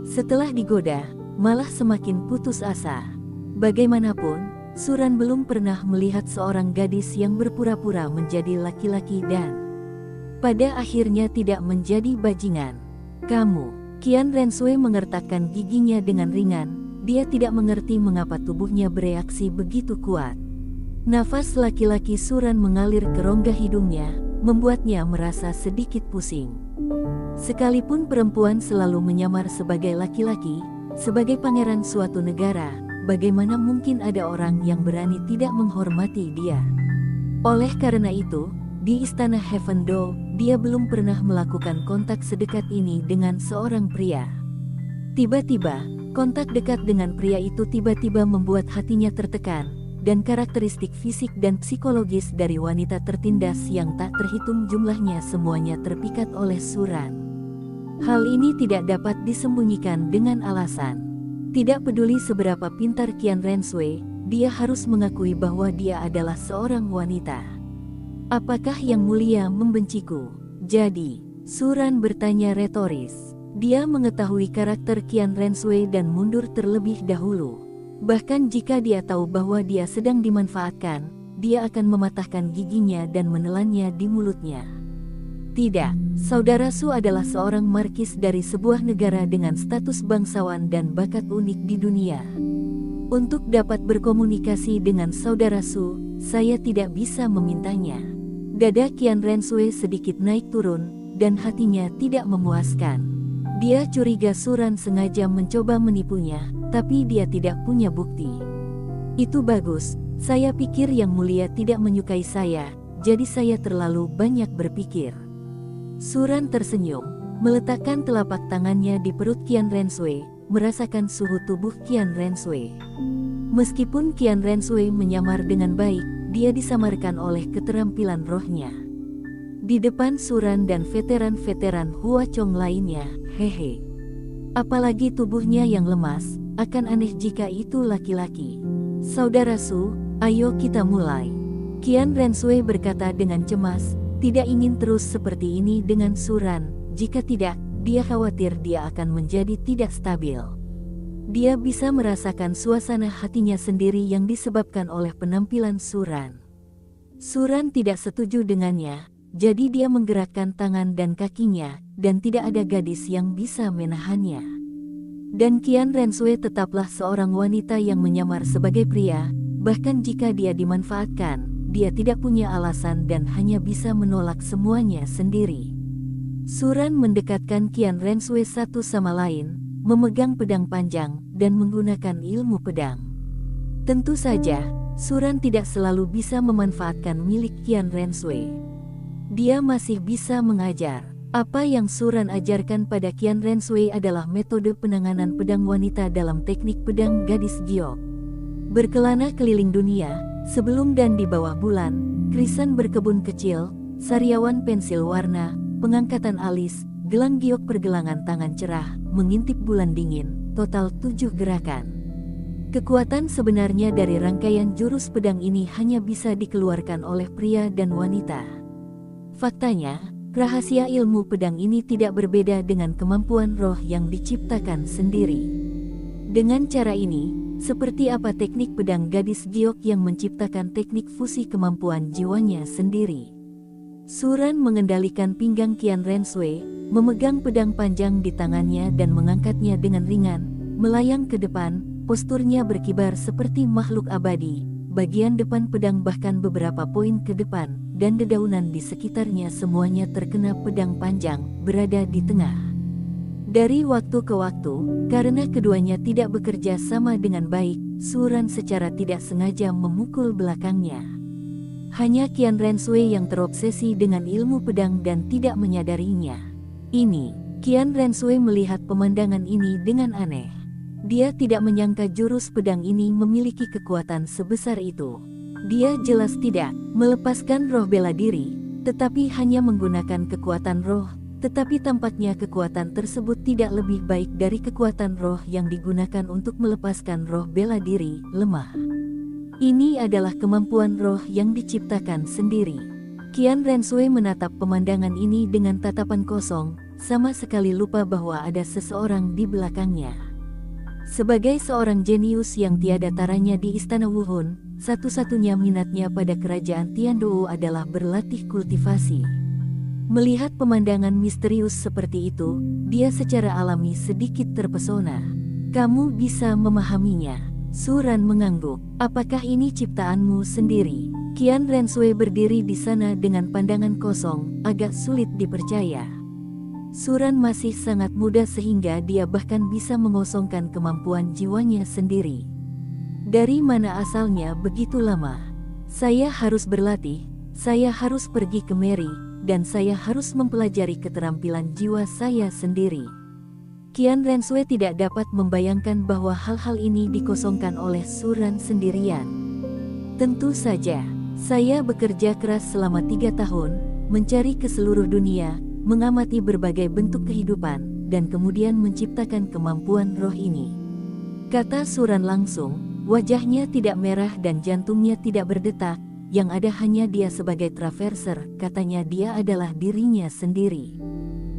Setelah digoda, malah semakin putus asa. Bagaimanapun, Suran belum pernah melihat seorang gadis yang berpura-pura menjadi laki-laki dan pada akhirnya tidak menjadi bajingan. Kamu, Qian Rensui mengertakkan giginya dengan ringan. Dia tidak mengerti mengapa tubuhnya bereaksi begitu kuat. Nafas laki-laki Suran mengalir ke rongga hidungnya, membuatnya merasa sedikit pusing. Sekalipun perempuan selalu menyamar sebagai laki-laki, sebagai pangeran suatu negara, bagaimana mungkin ada orang yang berani tidak menghormati dia? Oleh karena itu, di istana Heaven Do, dia belum pernah melakukan kontak sedekat ini dengan seorang pria. Tiba-tiba, kontak dekat dengan pria itu tiba-tiba membuat hatinya tertekan, dan karakteristik fisik dan psikologis dari wanita tertindas yang tak terhitung jumlahnya semuanya terpikat oleh Suran. Hal ini tidak dapat disembunyikan dengan alasan. Tidak peduli seberapa pintar Qian Rensui, dia harus mengakui bahwa dia adalah seorang wanita. Apakah yang mulia membenciku? Jadi, Suran bertanya retoris. Dia mengetahui karakter Qian Rensui dan mundur terlebih dahulu. Bahkan jika dia tahu bahwa dia sedang dimanfaatkan, dia akan mematahkan giginya dan menelannya di mulutnya. Tidak, saudara Su adalah seorang markis dari sebuah negara dengan status bangsawan dan bakat unik di dunia. Untuk dapat berkomunikasi dengan saudara Su, saya tidak bisa memintanya. Dada Qian Rensui sedikit naik turun, dan hatinya tidak memuaskan. Dia curiga Suran sengaja mencoba menipunya, tapi dia tidak punya bukti. Itu bagus, saya pikir yang mulia tidak menyukai saya, jadi saya terlalu banyak berpikir. Suran tersenyum, meletakkan telapak tangannya di perut Qian Rensui, merasakan suhu tubuh Qian Rensui. Meskipun Qian Rensui menyamar dengan baik, dia disamarkan oleh keterampilan rohnya. Di depan Suran dan veteran-veteran Hua Chong lainnya, hehe. Apalagi tubuhnya yang lemas, akan aneh jika itu laki-laki. Saudara Su, ayo kita mulai. Qian Rensui berkata dengan cemas, tidak ingin terus seperti ini dengan Suran, jika tidak, dia khawatir dia akan menjadi tidak stabil. Dia bisa merasakan suasana hatinya sendiri yang disebabkan oleh penampilan Suran. Suran tidak setuju dengannya, jadi dia menggerakkan tangan dan kakinya, dan tidak ada gadis yang bisa menahannya. Dan Qian Rensui tetaplah seorang wanita yang menyamar sebagai pria, bahkan jika dia dimanfaatkan, dia tidak punya alasan dan hanya bisa menolak semuanya sendiri. Suran mendekatkan Qian Rensui satu sama lain, memegang pedang panjang, dan menggunakan ilmu pedang. Tentu saja, Suran tidak selalu bisa memanfaatkan milik Qian Rensui. Dia masih bisa mengajar. Apa yang Suran ajarkan pada Qian Rensui adalah metode penanganan pedang wanita dalam teknik pedang gadis giok. Berkelana keliling dunia, sebelum dan di bawah bulan, krisan berkebun kecil, sariawan pensil warna, pengangkatan alis, gelang giok pergelangan tangan cerah, mengintip bulan dingin, total 7 gerakan. Kekuatan sebenarnya dari rangkaian jurus pedang ini hanya bisa dikeluarkan oleh pria dan wanita. Faktanya, rahasia ilmu pedang ini tidak berbeda dengan kemampuan roh yang diciptakan sendiri. Dengan cara ini, seperti apa teknik pedang gadis giok yang menciptakan teknik fusi kemampuan jiwanya sendiri. Suran mengendalikan pinggang Qian Renshui, memegang pedang panjang di tangannya dan mengangkatnya dengan ringan, melayang ke depan, posturnya berkibar seperti makhluk abadi, bagian depan pedang bahkan beberapa poin ke depan, dan dedaunan di sekitarnya semuanya terkena pedang panjang, berada di tengah. Dari waktu ke waktu, karena keduanya tidak bekerja sama dengan baik, Suran secara tidak sengaja memukul belakangnya. Hanya Qian Renshui yang terobsesi dengan ilmu pedang dan tidak menyadarinya. Qian Renshui melihat pemandangan ini dengan aneh. Dia tidak menyangka jurus pedang ini memiliki kekuatan sebesar itu. Dia jelas tidak melepaskan roh bela diri, tetapi hanya menggunakan kekuatan roh. Tetapi tampaknya kekuatan tersebut tidak lebih baik dari kekuatan roh yang digunakan untuk melepaskan roh bela diri, lemah. Ini adalah kemampuan roh yang diciptakan sendiri. Qian Renshui menatap pemandangan ini dengan tatapan kosong, sama sekali lupa bahwa ada seseorang di belakangnya. Sebagai seorang jenius yang tiada taranya di Istana Wuhun, satu-satunya minatnya pada kerajaan Tiandou adalah berlatih kultivasi. Melihat pemandangan misterius seperti itu, dia secara alami sedikit terpesona. Kamu bisa memahaminya. Suran mengangguk. Apakah ini ciptaanmu sendiri? Qian Renshui berdiri di sana dengan pandangan kosong, agak sulit dipercaya. Suran masih sangat muda sehingga dia bahkan bisa mengosongkan kemampuan jiwanya sendiri. Dari mana asalnya begitu lama? Saya harus berlatih, saya harus pergi ke Mary, dan saya harus mempelajari keterampilan jiwa saya sendiri. Qian Renshui tidak dapat membayangkan bahwa hal-hal ini dikosongkan oleh Suran sendirian. Tentu saja, saya bekerja keras selama 3 tahun, mencari ke seluruh dunia, mengamati berbagai bentuk kehidupan, dan kemudian menciptakan kemampuan roh ini. Kata Suran langsung, wajahnya tidak merah dan jantungnya tidak berdetak. Yang ada hanya dia sebagai traverser, katanya dia adalah dirinya sendiri.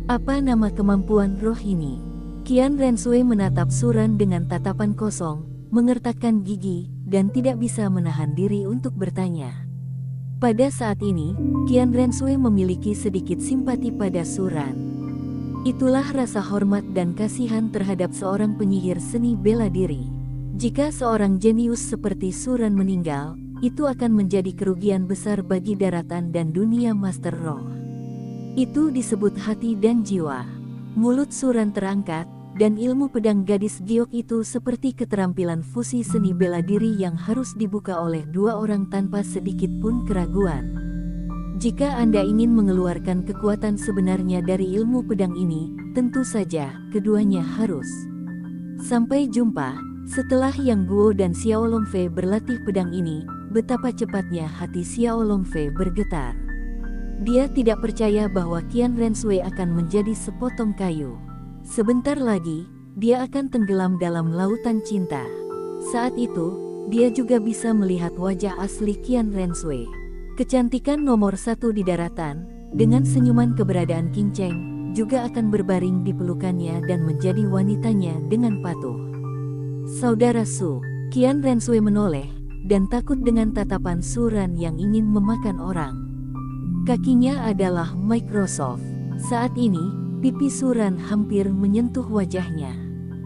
Apa nama kemampuan roh ini? Qian Renshui menatap Suran dengan tatapan kosong, mengertakkan gigi, dan tidak bisa menahan diri untuk bertanya. Pada saat ini, Qian Renshui memiliki sedikit simpati pada Suran. Itulah rasa hormat dan kasihan terhadap seorang penyihir seni bela diri. Jika seorang jenius seperti Suran meninggal, itu akan menjadi kerugian besar bagi daratan dan dunia Master Roh. Itu disebut hati dan jiwa. Mulut Suran terangkat, dan ilmu pedang gadis giok itu seperti keterampilan fusi seni bela diri yang harus dibuka oleh 2 orang tanpa sedikit pun keraguan. Jika Anda ingin mengeluarkan kekuatan sebenarnya dari ilmu pedang ini, tentu saja keduanya harus. Sampai jumpa. Setelah Yang Guo dan Xiao Longfei berlatih pedang ini, betapa cepatnya hati Xiao Longfei bergetar. Dia tidak percaya bahwa Qian Renshui akan menjadi sepotong kayu. Sebentar lagi, dia akan tenggelam dalam lautan cinta. Saat itu, dia juga bisa melihat wajah asli Qian Renshui. Kecantikan nomor 1 di daratan, dengan senyuman keberadaan Qing Cheng, juga akan berbaring di pelukannya dan menjadi wanitanya dengan patuh. Saudara Su, Qian Renshui menoleh, dan takut dengan tatapan Suran yang ingin memakan orang. Kakinya adalah Microsoft. Saat ini, pipi Suran hampir menyentuh wajahnya.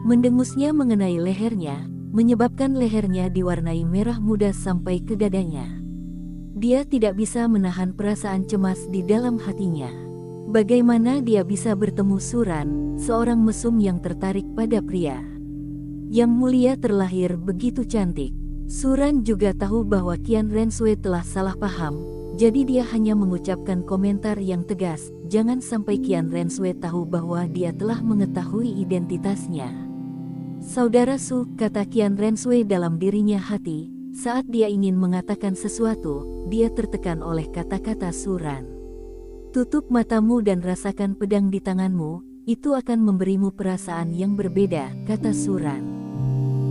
Mendengusnya mengenai lehernya, menyebabkan lehernya diwarnai merah muda sampai ke dadanya. Dia tidak bisa menahan perasaan cemas di dalam hatinya. Bagaimana dia bisa bertemu Suran, seorang mesum yang tertarik pada pria yang mulia terlahir begitu cantik? Suran juga tahu bahwa Qian Renshui telah salah paham, jadi dia hanya mengucapkan komentar yang tegas, jangan sampai Qian Renshui tahu bahwa dia telah mengetahui identitasnya. Saudara Su, kata Qian Renshui dalam dirinya hati, saat dia ingin mengatakan sesuatu, dia tertekan oleh kata-kata Suran. Tutup matamu dan rasakan pedang di tanganmu, itu akan memberimu perasaan yang berbeda, kata Suran.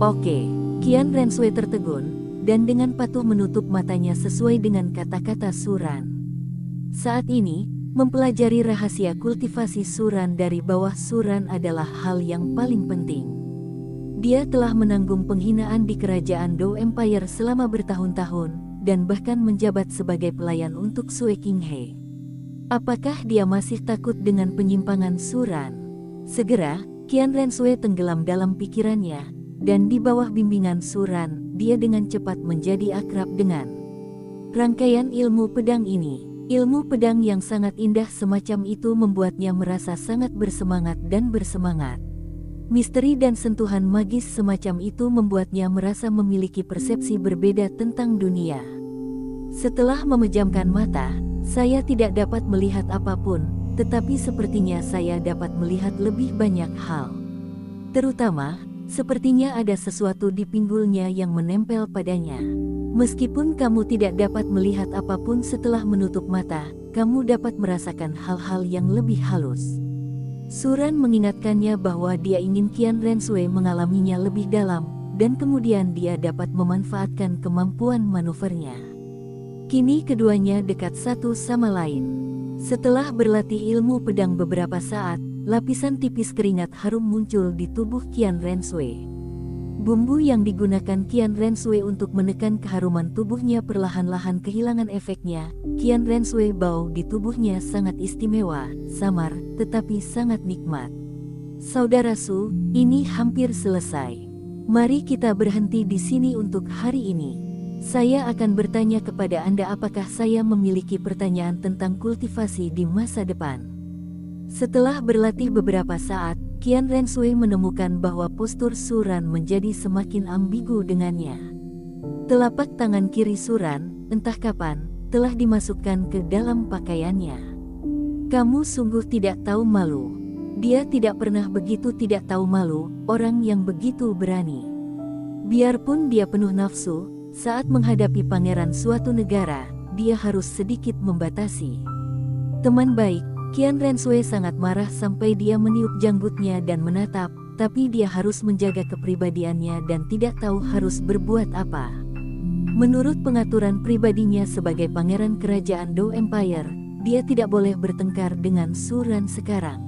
Oke, Qian Renshui tertegun, dan dengan patuh menutup matanya sesuai dengan kata-kata Suran. Saat ini, mempelajari rahasia kultivasi Suran dari bawah Suran adalah hal yang paling penting. Dia telah menanggung penghinaan di kerajaan Dou Empire selama bertahun-tahun, dan bahkan menjabat sebagai pelayan untuk Sui Qinghe. Apakah dia masih takut dengan penyimpangan Suran? Segera, Qian Renshui tenggelam dalam pikirannya, dan di bawah bimbingan Suran, dia dengan cepat menjadi akrab dengan rangkaian ilmu pedang ini. Ilmu pedang yang sangat indah semacam itu membuatnya merasa sangat bersemangat dan bersemangat. Misteri dan sentuhan magis semacam itu membuatnya merasa memiliki persepsi berbeda tentang dunia. Setelah memejamkan mata, saya tidak dapat melihat apapun, tetapi sepertinya saya dapat melihat lebih banyak hal. Terutama, sepertinya ada sesuatu di pinggulnya yang menempel padanya. Meskipun kamu tidak dapat melihat apapun setelah menutup mata, kamu dapat merasakan hal-hal yang lebih halus. Suran mengingatkannya bahwa dia ingin Qian Renshui mengalaminya lebih dalam, dan kemudian dia dapat memanfaatkan kemampuan manuvernya. Kini keduanya dekat satu sama lain. Setelah berlatih ilmu pedang beberapa saat, lapisan tipis keringat harum muncul di tubuh Qian Renshui. Bumbu yang digunakan Qian Renshui untuk menekan keharuman tubuhnya perlahan-lahan kehilangan efeknya. Qian Renshui bau di tubuhnya sangat istimewa, samar, tetapi sangat nikmat. Saudara Su, ini hampir selesai. Mari kita berhenti di sini untuk hari ini. Saya akan bertanya kepada Anda apakah saya memiliki pertanyaan tentang kultivasi di masa depan. Setelah berlatih beberapa saat, Qian Renshui menemukan bahwa postur Suran menjadi semakin ambigu dengannya. Telapak tangan kiri Suran, entah kapan, telah dimasukkan ke dalam pakaiannya. Kamu sungguh tidak tahu malu. Dia tidak pernah begitu tidak tahu malu, orang yang begitu berani. Biarpun dia penuh nafsu, saat menghadapi pangeran suatu negara, dia harus sedikit membatasi. Teman baik, Qian Renshui sangat marah sampai dia meniup janggutnya dan menatap, tapi dia harus menjaga kepribadiannya dan tidak tahu harus berbuat apa. Menurut pengaturan pribadinya sebagai pangeran kerajaan Dou Empire, dia tidak boleh bertengkar dengan Suran sekarang.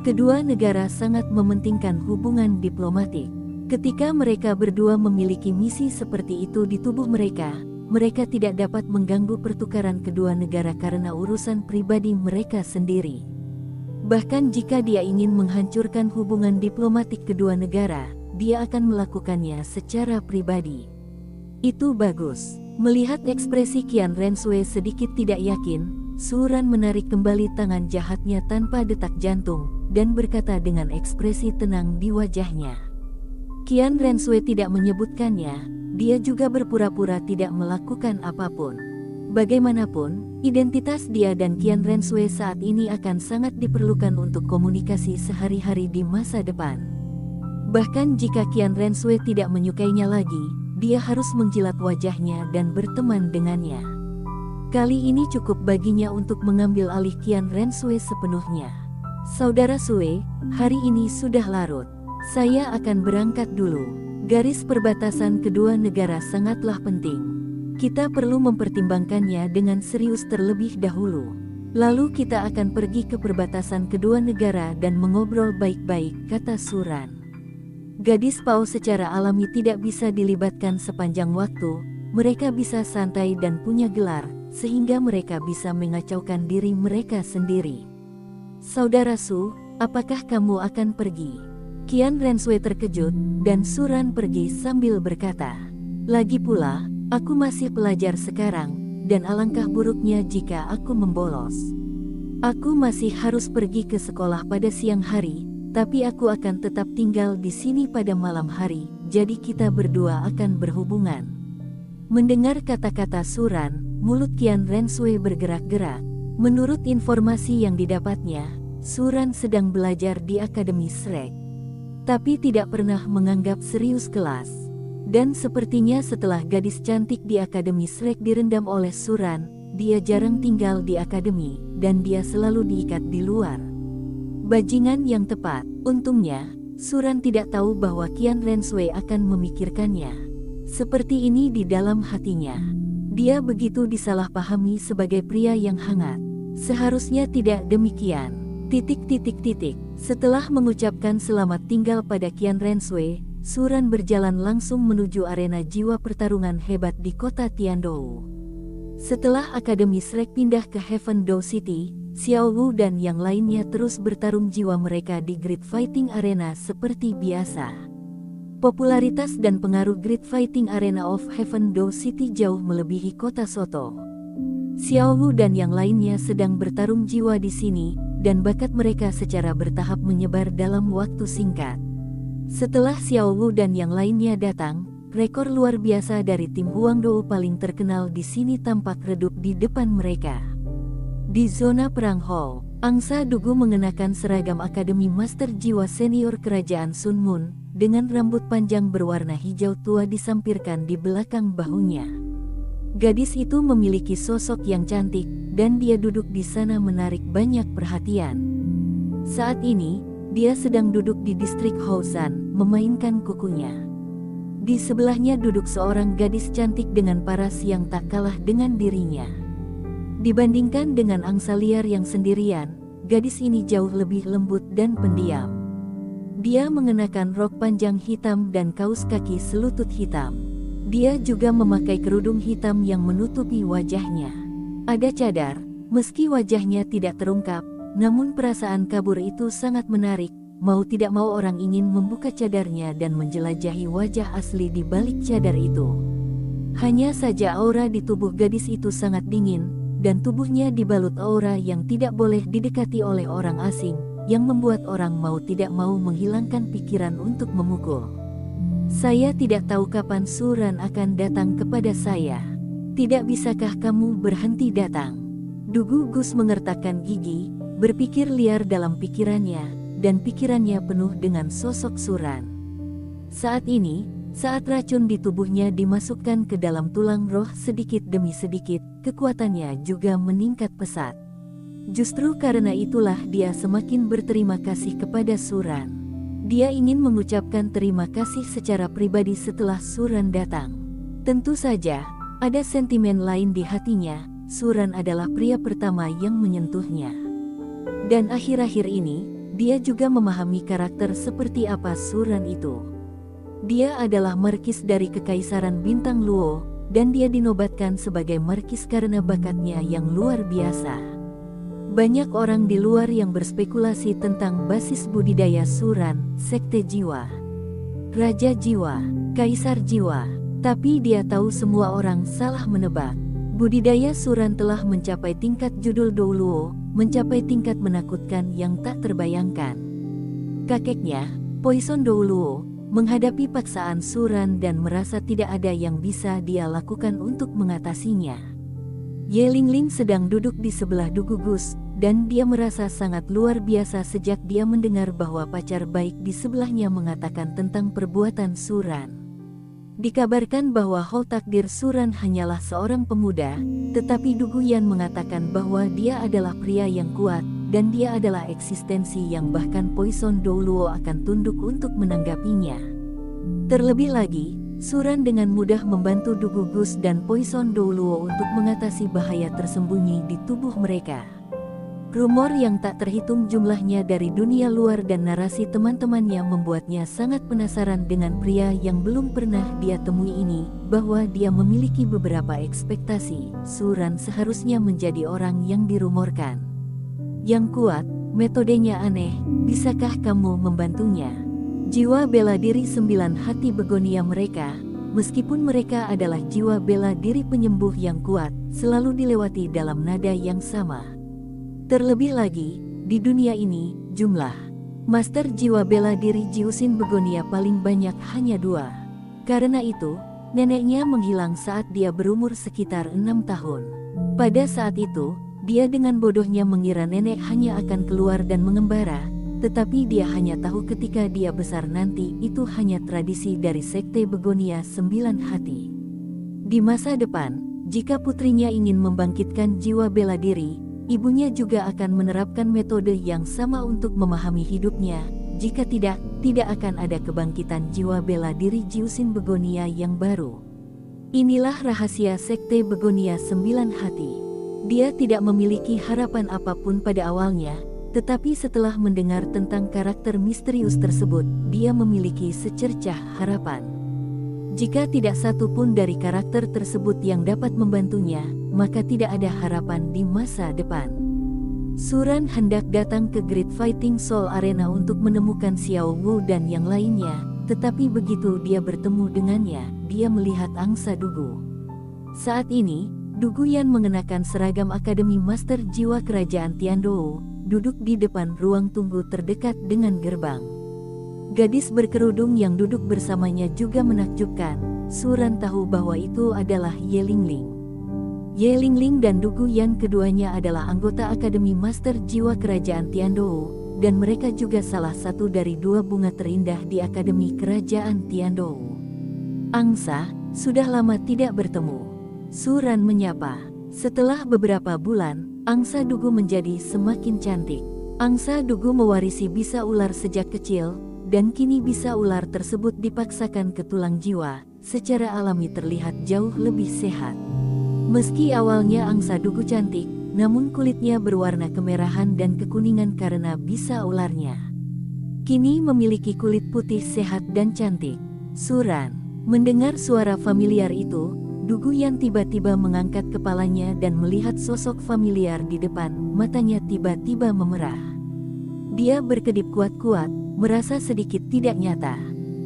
Kedua negara sangat mementingkan hubungan diplomatik. Ketika mereka berdua memiliki misi seperti itu di tubuh mereka, mereka tidak dapat mengganggu pertukaran kedua negara karena urusan pribadi mereka sendiri. Bahkan jika dia ingin menghancurkan hubungan diplomatik kedua negara, dia akan melakukannya secara pribadi. Itu bagus. Melihat ekspresi Qian Renshui sedikit tidak yakin, Suran menarik kembali tangan jahatnya tanpa detak jantung, dan berkata dengan ekspresi tenang di wajahnya. Qian Renshui tidak menyebutkannya, dia juga berpura-pura tidak melakukan apapun. Bagaimanapun, identitas dia dan Qian Renshui saat ini akan sangat diperlukan untuk komunikasi sehari-hari di masa depan. Bahkan jika Qian Renshui tidak menyukainya lagi, dia harus menjilat wajahnya dan berteman dengannya. Kali ini cukup baginya untuk mengambil alih Qian Renshui sepenuhnya. Saudara Sui, hari ini sudah larut. Saya akan berangkat dulu. Garis perbatasan kedua negara sangatlah penting. Kita perlu mempertimbangkannya dengan serius terlebih dahulu. Lalu kita akan pergi ke perbatasan kedua negara dan mengobrol baik-baik, kata Suran. Gadis Pao secara alami tidak bisa dilibatkan sepanjang waktu, mereka bisa santai dan punya gelar, sehingga mereka bisa mengacaukan diri mereka sendiri. Saudara Su, apakah kamu akan pergi? Qian Renshui terkejut, dan Suran pergi sambil berkata, "Lagi pula, aku masih pelajar sekarang, dan alangkah buruknya jika aku membolos. Aku masih harus pergi ke sekolah pada siang hari, tapi aku akan tetap tinggal di sini pada malam hari, jadi kita berdua akan berhubungan." Mendengar kata-kata Suran, mulut Qian Renshui bergerak-gerak. Menurut informasi yang didapatnya, Suran sedang belajar di Akademi Shrek, tapi tidak pernah menganggap serius kelas. Dan sepertinya setelah gadis cantik di Akademi Shrek direndam oleh Suran, dia jarang tinggal di akademi, dan dia selalu diikat di luar. Bajingan yang tepat. Untungnya, Suran tidak tahu bahwa Qian Renshui akan memikirkannya seperti ini di dalam hatinya. Dia begitu disalahpahami sebagai pria yang hangat. Seharusnya tidak demikian. Setelah mengucapkan selamat tinggal pada Qian Renshui, Suran berjalan langsung menuju arena jiwa pertarungan hebat di kota Tiandou. Setelah Akademi Shrek pindah ke Heaven Dou City, Xiao Wu dan yang lainnya terus bertarung jiwa mereka di Great Fighting Arena seperti biasa. Popularitas dan pengaruh Great Fighting Arena of Heaven Dou City jauh melebihi kota Soto. Xiao Wu dan yang lainnya sedang bertarung jiwa di sini, dan bakat mereka secara bertahap menyebar dalam waktu singkat. Setelah Xiao Wu dan yang lainnya datang, rekor luar biasa dari tim Huangdou paling terkenal di sini tampak redup di depan mereka. Di zona perang hall, Angsa Dugu mengenakan seragam Akademi Master Jiwa Senior Kerajaan Sun Mun, dengan rambut panjang berwarna hijau tua disampirkan di belakang bahunya. Gadis itu memiliki sosok yang cantik, dan dia duduk di sana menarik banyak perhatian. Saat ini, dia sedang duduk di distrik Houzan, memainkan kukunya. Di sebelahnya duduk seorang gadis cantik dengan paras yang tak kalah dengan dirinya. Dibandingkan dengan angsa liar yang sendirian, gadis ini jauh lebih lembut dan pendiam. Dia mengenakan rok panjang hitam dan kaos kaki selutut hitam. Dia juga memakai kerudung hitam yang menutupi wajahnya. Ada cadar, meski wajahnya tidak terungkap, namun perasaan kabur itu sangat menarik. Mau tidak mau orang ingin membuka cadarnya dan menjelajahi wajah asli di balik cadar itu. Hanya saja aura di tubuh gadis itu sangat dingin, dan tubuhnya dibalut aura yang tidak boleh didekati oleh orang asing, yang membuat orang mau tidak mau menghilangkan pikiran untuk memukul. Saya tidak tahu kapan Suran akan datang kepada saya. Tidak bisakah kamu berhenti datang? Dugu Gus mengertakkan gigi, berpikir liar dalam pikirannya, dan pikirannya penuh dengan sosok Suran. Saat ini, saat racun di tubuhnya dimasukkan ke dalam tulang roh sedikit demi sedikit, kekuatannya juga meningkat pesat. Justru karena itulah dia semakin berterima kasih kepada Suran. Dia ingin mengucapkan terima kasih secara pribadi setelah Suran datang. Tentu saja, ada sentimen lain di hatinya. Suran adalah pria pertama yang menyentuhnya. Dan akhir-akhir ini, dia juga memahami karakter seperti apa Suran itu. Dia adalah markis dari Kekaisaran Bintang Luo, dan dia dinobatkan sebagai markis karena bakatnya yang luar biasa. Banyak orang di luar yang berspekulasi tentang basis budidaya Suran, sekte jiwa, raja jiwa, kaisar jiwa, tapi dia tahu semua orang salah menebak. Budidaya Suran telah mencapai tingkat judul Douluo, mencapai tingkat menakutkan yang tak terbayangkan. Kakeknya, Poison Douluo, menghadapi paksaan Suran dan merasa tidak ada yang bisa dia lakukan untuk mengatasinya. Ye Lingling sedang duduk di sebelah Dugu Gus, dan dia merasa sangat luar biasa sejak dia mendengar bahwa pacar baik di sebelahnya mengatakan tentang perbuatan Suran. Dikabarkan bahwa Hall Takdir Suran hanyalah seorang pemuda, tetapi Dugu Yan mengatakan bahwa dia adalah pria yang kuat, dan dia adalah eksistensi yang bahkan Poison Douluo akan tunduk untuk menanggapinya. Terlebih lagi, Suran dengan mudah membantu Dugu Gus dan Poison Douluo untuk mengatasi bahaya tersembunyi di tubuh mereka. Rumor yang tak terhitung jumlahnya dari dunia luar dan narasi teman-temannya membuatnya sangat penasaran dengan pria yang belum pernah dia temui ini, bahwa dia memiliki beberapa ekspektasi. Suran seharusnya menjadi orang yang dirumorkan. Yang kuat, metodenya aneh, bisakah kamu membantunya? Jiwa bela diri 9 hati begonia mereka, meskipun mereka adalah jiwa bela diri penyembuh yang kuat, selalu dilewati dalam nada yang sama. Terlebih lagi, di dunia ini, jumlah master jiwa bela diri Jiusin begonia paling banyak hanya 2. Karena itu, neneknya menghilang saat dia berumur sekitar 6 tahun. Pada saat itu, dia dengan bodohnya mengira nenek hanya akan keluar dan mengembara, tetapi dia hanya tahu ketika dia besar nanti itu hanya tradisi dari sekte begonia 9 hati. Di masa depan, jika putrinya ingin membangkitkan jiwa bela diri, ibunya juga akan menerapkan metode yang sama untuk memahami hidupnya. Jika tidak, tidak akan ada kebangkitan jiwa bela diri Jiusin Begonia yang baru. Inilah rahasia Sekte Begonia Sembilan Hati. Dia tidak memiliki harapan apapun pada awalnya, tetapi setelah mendengar tentang karakter misterius tersebut, dia memiliki secercah harapan. Jika tidak satu pun dari karakter tersebut yang dapat membantunya, maka tidak ada harapan di masa depan. Suran hendak datang ke Great Fighting Soul Arena untuk menemukan Xiao Wu dan yang lainnya, tetapi begitu dia bertemu dengannya, dia melihat angsa Dugu. Saat ini, Dugu Yan mengenakan seragam Akademi Master Jiwa Kerajaan Tiandou, duduk di depan ruang tunggu terdekat dengan gerbang. Gadis berkerudung yang duduk bersamanya juga menakjubkan. Suran tahu bahwa itu adalah Ye Lingling. Ye Lingling dan Dugu Yan keduanya adalah anggota Akademi Master Jiwa Kerajaan Tiandou, dan mereka juga salah satu dari dua bunga terindah di Akademi Kerajaan Tiandou. Angsa, sudah lama tidak bertemu. Suran menyapa. Setelah beberapa bulan, angsa Dugu menjadi semakin cantik. Angsa Dugu mewarisi bisa ular sejak kecil, dan kini bisa ular tersebut dipaksakan ke tulang jiwa, secara alami terlihat jauh lebih sehat. Meski awalnya angsa Dugu cantik, namun kulitnya berwarna kemerahan dan kekuningan karena bisa ularnya. Kini memiliki kulit putih sehat dan cantik. Suran mendengar suara familiar itu, Dugu Yan tiba-tiba mengangkat kepalanya dan melihat sosok familiar di depan, matanya tiba-tiba memerah. Dia berkedip kuat-kuat, merasa sedikit tidak nyata.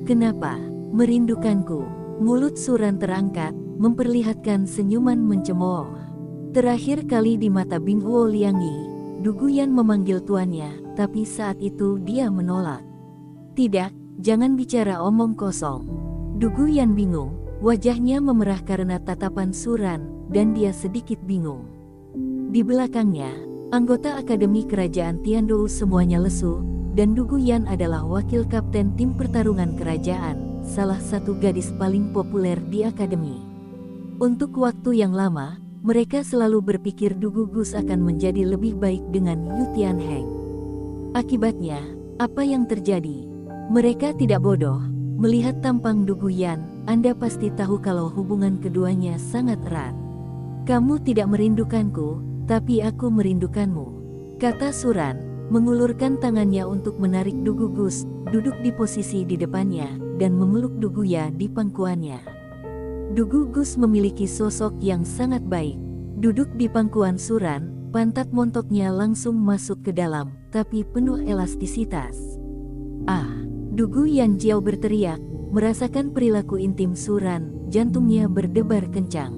Kenapa? Merindukanku. Mulut Suran terangkat, memperlihatkan senyuman mencemooh. Terakhir kali di mata Bing Huo Liangi, Dugu Yan memanggil tuannya, tapi saat itu dia menolak. Tidak, jangan bicara omong kosong. Dugu Yan bingung, wajahnya memerah karena tatapan Suran, dan dia sedikit bingung. Di belakangnya, anggota Akademi Kerajaan Tiandou semuanya lesu, dan Dugu Yan adalah wakil kapten tim pertarungan kerajaan, salah satu gadis paling populer di akademi. Untuk waktu yang lama, mereka selalu berpikir Dugu Gus akan menjadi lebih baik dengan Yu Tianheng. Akibatnya, apa yang terjadi? Mereka tidak bodoh. Melihat tampang Dugu Yan, Anda pasti tahu kalau hubungan keduanya sangat erat. Kamu tidak merindukanku, tapi aku merindukanmu, kata Suran, mengulurkan tangannya untuk menarik Dugu Gus, duduk di posisi di depannya, dan memeluk Dugu Ya di pangkuannya. Dugu Gus memiliki sosok yang sangat baik. Duduk di pangkuan Suran, pantat montoknya langsung masuk ke dalam, tapi penuh elastisitas. Ah! Dugu Yan Jiao berteriak, merasakan perilaku intim Suran, jantungnya berdebar kencang.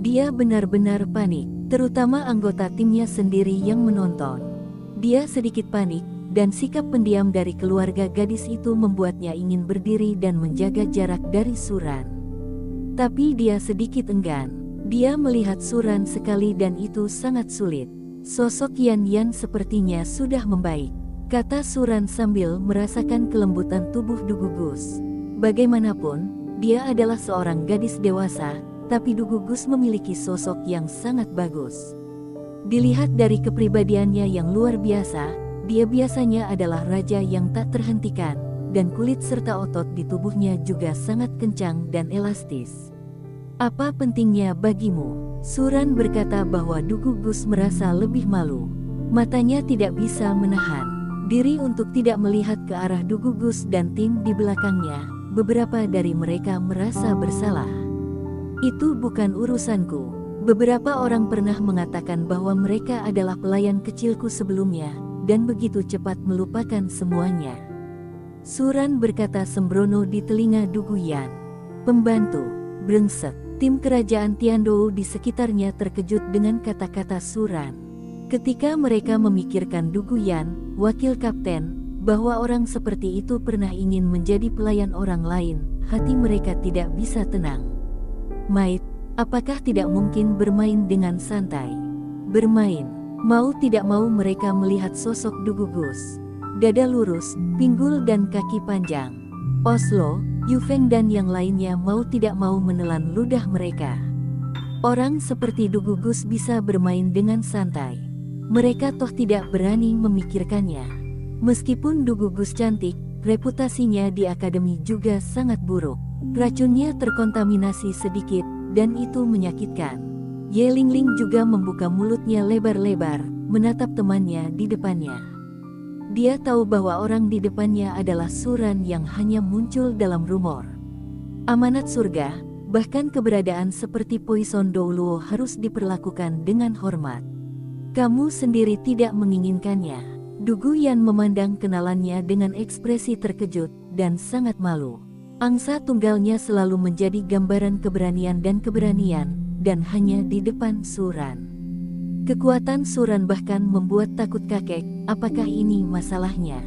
Dia benar-benar panik, terutama anggota timnya sendiri yang menonton. Dia sedikit panik, dan sikap pendiam dari keluarga gadis itu membuatnya ingin berdiri dan menjaga jarak dari Suran. Tapi dia sedikit enggan. Dia melihat Suran sekali dan itu sangat sulit. Sosok Yan Yan sepertinya sudah membaik, kata Suran sambil merasakan kelembutan tubuh Dugu Gus. Bagaimanapun, dia adalah seorang gadis dewasa, tapi Dugu Gus memiliki sosok yang sangat bagus. Dilihat dari kepribadiannya yang luar biasa, dia biasanya adalah raja yang tak terhentikan, dan kulit serta otot di tubuhnya juga sangat kencang dan elastis. Apa pentingnya bagimu? Suran berkata bahwa Dugu Gus merasa lebih malu. Matanya tidak bisa menahan diri untuk tidak melihat ke arah Dugu Gus dan tim di belakangnya. Beberapa dari mereka merasa bersalah. Itu bukan urusanku. Beberapa orang pernah mengatakan bahwa mereka adalah pelayan kecilku sebelumnya, dan begitu cepat melupakan semuanya. Suran berkata sembrono di telinga Dugu Yan. Pembantu, brengsek. Tim kerajaan Tiandou di sekitarnya terkejut dengan kata-kata Suran. Ketika mereka memikirkan Dugu Yan, wakil kapten, bahwa orang seperti itu pernah ingin menjadi pelayan orang lain, hati mereka tidak bisa tenang. Mait, apakah tidak mungkin bermain dengan santai? Bermain, mau tidak mau mereka melihat sosok Dugu Gus. Dada lurus, pinggul dan kaki panjang. Oslo, Yu Feng dan yang lainnya mau tidak mau menelan ludah mereka. Orang seperti Dugugus bisa bermain dengan santai. Mereka toh tidak berani memikirkannya. Meskipun Dugugus cantik, reputasinya di akademi juga sangat buruk. Racunnya terkontaminasi sedikit, dan itu menyakitkan. Ye Lingling juga membuka mulutnya lebar-lebar, menatap temannya di depannya. Dia tahu bahwa orang di depannya adalah Suran yang hanya muncul dalam rumor. Amanat surga, bahkan keberadaan seperti Poison Douluo harus diperlakukan dengan hormat. Kamu sendiri tidak menginginkannya. Dugu Yan memandang kenalannya dengan ekspresi terkejut dan sangat malu. Angsa tunggalnya selalu menjadi gambaran keberanian dan hanya di depan Suran. Kekuatan Suran bahkan membuat takut kakek. Apakah ini masalahnya?